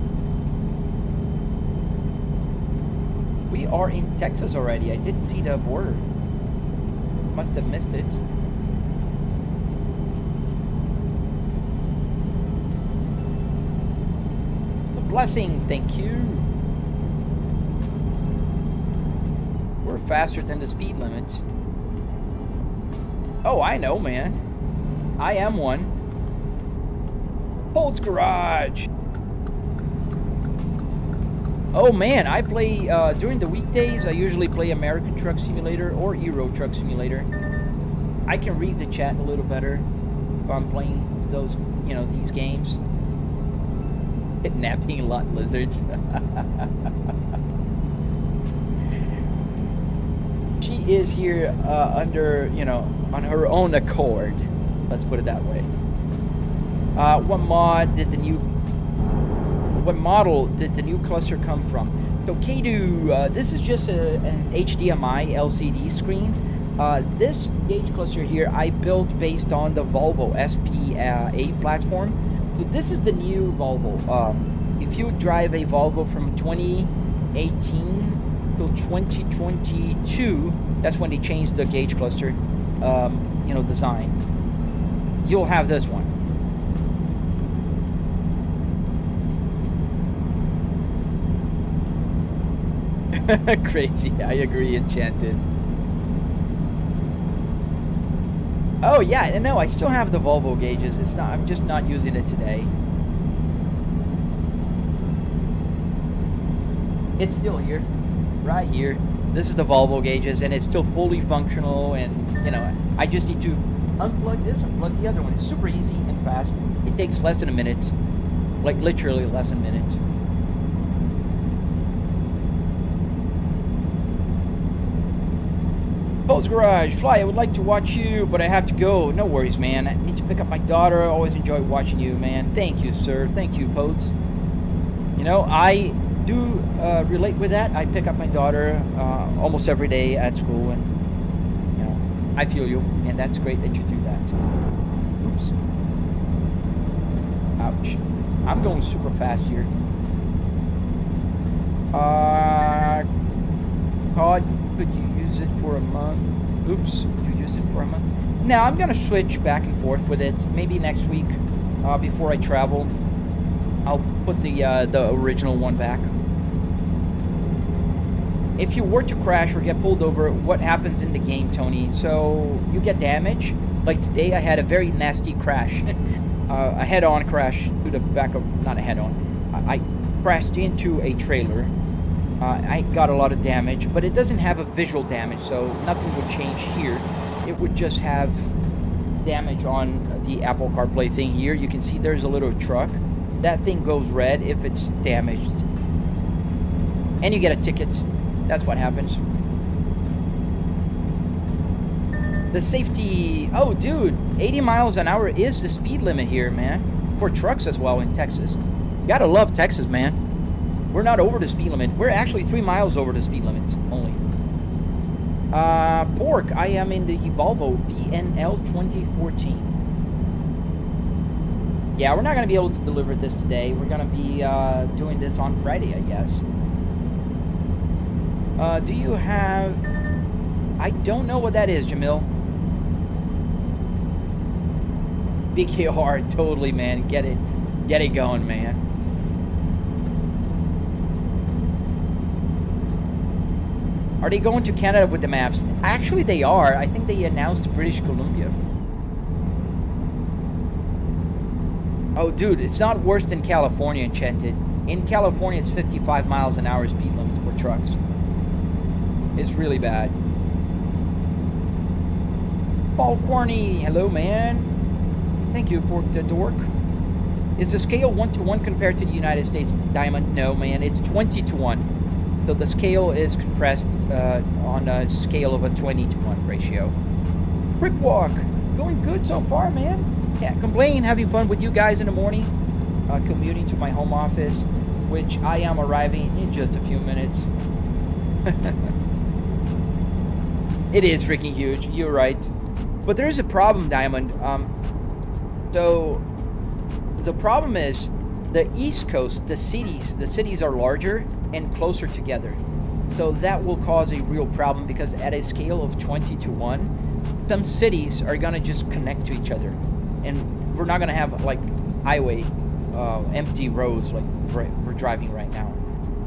We are in Texas already. I didn't see the border. Must have missed it. A blessing, thank you. We're faster than the speed limit. Oh, I know, man. I am one. Holt's Garage. Oh man, I play, during the weekdays, I usually play American Truck Simulator or Euro Truck Simulator. I can read the chat a little better if I'm playing those, you know, these games. Kidnapping lot lizards. She is here under, you know, on her own accord. Let's put it that way. What model did the new cluster come from? So Kadu, this is just an HDMI LCD screen. This gauge cluster here I built based on the Volvo SPA platform. So this is the new Volvo. If you drive a Volvo from 2018 till 2022, that's when they changed the gauge cluster, you know, design. You'll have this one. Crazy. I agree, Enchanted. Oh yeah, no, I still have the Volvo gauges. It's not. I'm just not using it today. It's still here, right here. This is the Volvo gauges, and it's still fully functional. And you know, I just need to unplug this, unplug the other one. It's super easy and fast. It takes less than a minute, like literally less than a minute. Paul's Garage, Fly, I would like to watch you, but I have to go. No worries, man. I need to pick up my daughter. I always enjoy watching you, man. Thank you, sir. Thank you, Potes. You know, I do relate with that. I pick up my daughter almost every day at school, and you know, I feel you, and that's great that you do that. Oops. Ouch. I'm going super fast here. COD, could you use it for a month? Oops, you use it for a month? Now I'm gonna switch back and forth with it. Maybe next week, before I travel, I'll put the original one back. If you were to crash or get pulled over, what happens in the game, Tony? So you get damage. Like today, I had a very nasty crash, a head-on crash to the back of, not a head-on. I crashed into a trailer. I got a lot of damage, but it doesn't have a visual damage, so nothing would change here. It would just have damage on the Apple CarPlay thing here. You can see there's a little truck. That thing goes red if it's damaged. And you get a ticket. That's what happens. The safety... Oh, dude. 80 miles an hour is the speed limit here, man. For trucks as well in Texas. You gotta love Texas, man. We're not over the speed limit. We're actually 3 miles over the speed limit only. Pork, I am in the Volvo BNL 2014. Yeah, we're not going to be able to deliver this today. We're going to be doing this on Friday, I guess. Do you have... I don't know what that is, Jamil. BKR, totally, man. Get it going, man. Are they going to Canada with the maps? Actually, they are. I think they announced British Columbia. Oh, dude, it's not worse than California, Enchanted. In California, it's 55 miles an hour speed limit for trucks. It's really bad. Paul Corney, hello, man. Thank you, Pork the Dork. Is the scale 1-to-1 compared to the United States, Diamond? No, man, it's 20-to-1. So the scale is compressed on a scale of a 20-to-1 ratio. Brick Walk, going good so far, man. Can't complain, having fun with you guys in the morning. Commuting to my home office, which I am arriving in just a few minutes. It is freaking huge, you're right. But there is a problem, Diamond. So the problem is the East Coast, the cities are larger and closer together. So that will cause a real problem because at a scale of 20-to-1, some cities are gonna just connect to each other. And we're not gonna have like highway, empty roads like we're driving right now.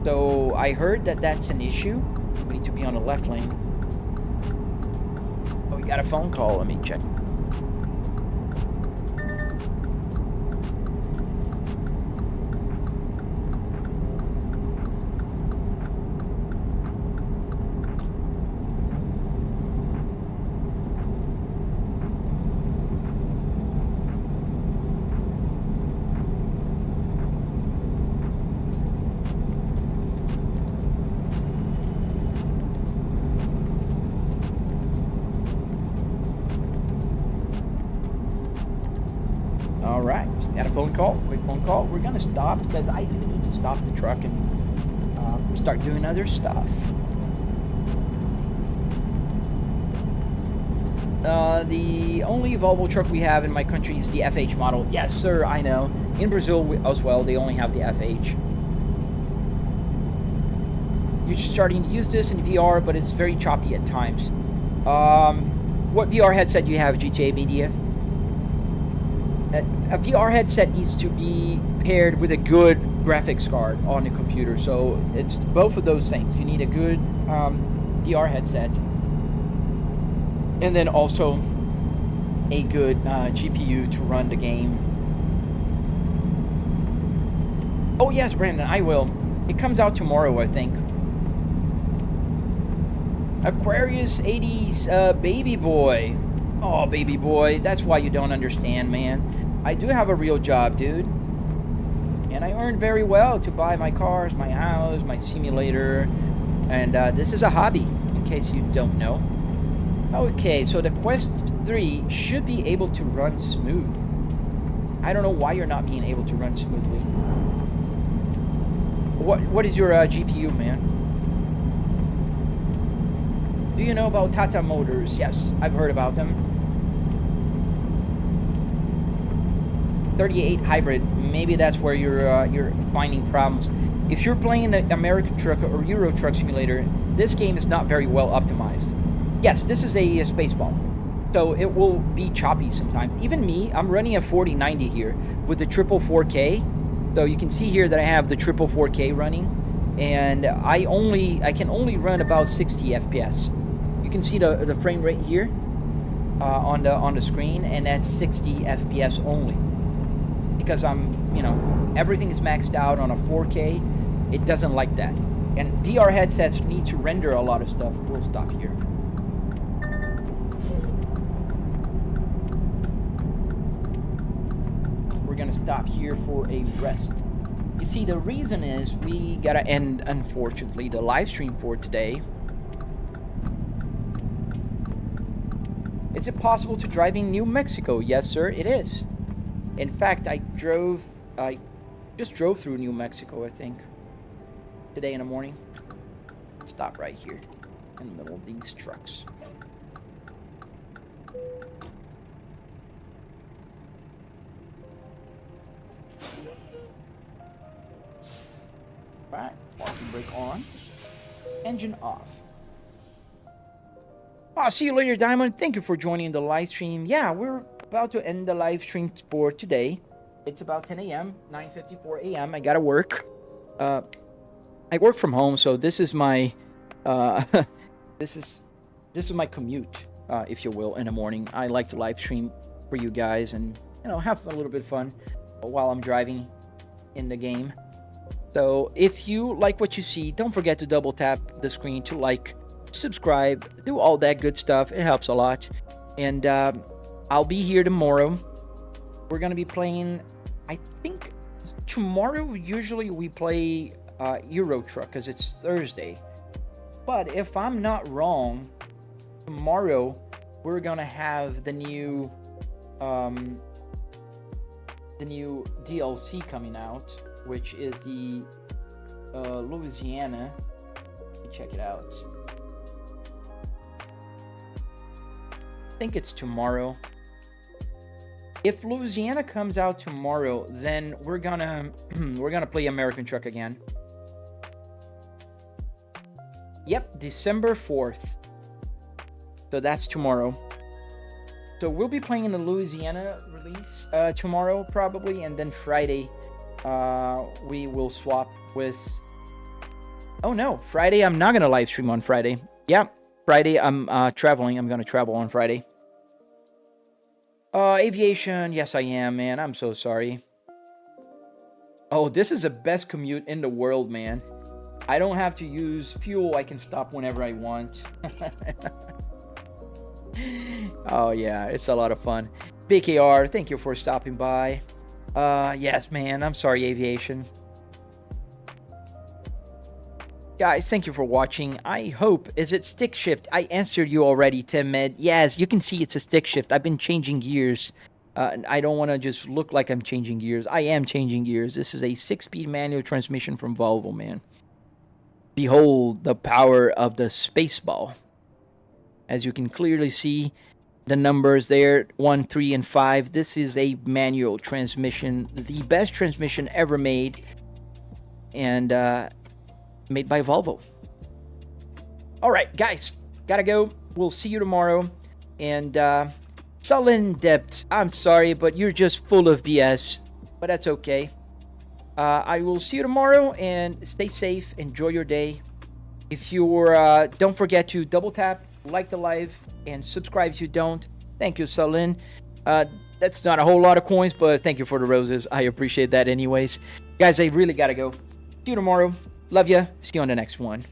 So I heard that that's an issue. We need to be on the left lane. Oh, we got a phone call, let me check. Quick phone call. We're gonna stop because I do need to stop the truck and start doing other stuff. The only Volvo truck we have in my country is the FH model. Yes, sir, I know. In Brazil as well, they only have the FH. You're starting to use this in VR, but it's very choppy at times. What VR headset do you have, GTA Media? A VR headset needs to be paired with a good graphics card on the computer. So it's both of those things. You need a good VR headset, and then also a good GPU to run the game. Oh yes, Brandon, I will. It comes out tomorrow, I think. Aquarius 80s baby boy. Oh, baby boy, that's why you don't understand, man. I do have a real job, dude. And I earn very well to buy my cars, my house, my simulator. And this is a hobby, in case you don't know. Okay, so the Quest 3 should be able to run smooth. I don't know why you're not being able to run smoothly. What is your GPU, man? Do you know about Tata Motors? Yes, I've heard about them. 38 hybrid. Maybe that's where you're finding problems. If you're playing the American Truck or Euro Truck Simulator, this game is not very well optimized. Yes, this is a Spaceball, so it will be choppy sometimes. Even me, I'm running a 4090 here with the triple 4K. So you can see here that I have the triple 4K running, and I can only run about 60 FPS. You can see the frame rate here on the screen, and that's 60 FPS only. Because everything is maxed out on a 4K. It doesn't like that. And VR headsets need to render a lot of stuff. We'll stop here. We're gonna stop here for a rest. You see, the reason is we gotta end, unfortunately, the live stream for today. Is it possible to drive in New Mexico? Yes, sir, it is. In fact, I just drove through New Mexico, I think, today in the morning. Stop right here in the middle of these trucks. Alright, parking brake on. Engine off. Oh, see you later, Diamond. Thank you for joining the live stream. Yeah, we're about to end the live stream for today. It's about 10 a.m., 9:54 a.m. I gotta work. I work from home, so this is my this is my commute, if you will, in the morning. I like to live stream for you guys and have a little bit of fun while I'm driving in the game. So if you like what you see, don't forget to double tap the screen to like, subscribe, do all that good stuff. It helps a lot. And I'll be here tomorrow. We're gonna be playing, I think tomorrow usually we play Euro Truck because it's Thursday. But if I'm not wrong, tomorrow we're gonna have the new DLC coming out, which is the Louisiana. Let me check it out. I think it's tomorrow. If Louisiana comes out tomorrow, then we're gonna play American Truck again. Yep, December 4th. So that's tomorrow. So we'll be playing the Louisiana release tomorrow probably, and then Friday we will swap with... Oh no, Friday I'm not gonna live stream on Friday. Yeah, Friday I'm traveling. I'm gonna travel on Friday. Aviation, yes I am, man. I'm so sorry. Oh, this is the best commute in the world, man. I don't have to use fuel. I can stop whenever I want. Oh yeah, it's a lot of fun. BKR, thank you for stopping by. Yes, man. I'm sorry, Aviation. Guys, thank you for watching. I hope, is it stick shift? I answered you already, Tim Med. Yes, you can see it's a stick shift. I've been changing gears. I don't want to just look like I'm changing gears. I am changing gears. This is a 6-speed manual transmission from Volvo, man. Behold the power of the Spaceball. As you can clearly see, the numbers there, 1, 3, and 5. This is a manual transmission. The best transmission ever made. And, made by Volvo. All right, guys, gotta go. We'll see you tomorrow. And Sullen Debt, I'm sorry, but you're just full of BS. But that's okay. I will see you tomorrow, and stay safe. Enjoy your day. If you're, don't forget to double tap, like the live, and subscribe if you don't. Thank you, Salin. That's not a whole lot of coins, but thank you for the roses. I appreciate that anyways. Guys, I really gotta go. See you tomorrow. Love ya. See you on the next one.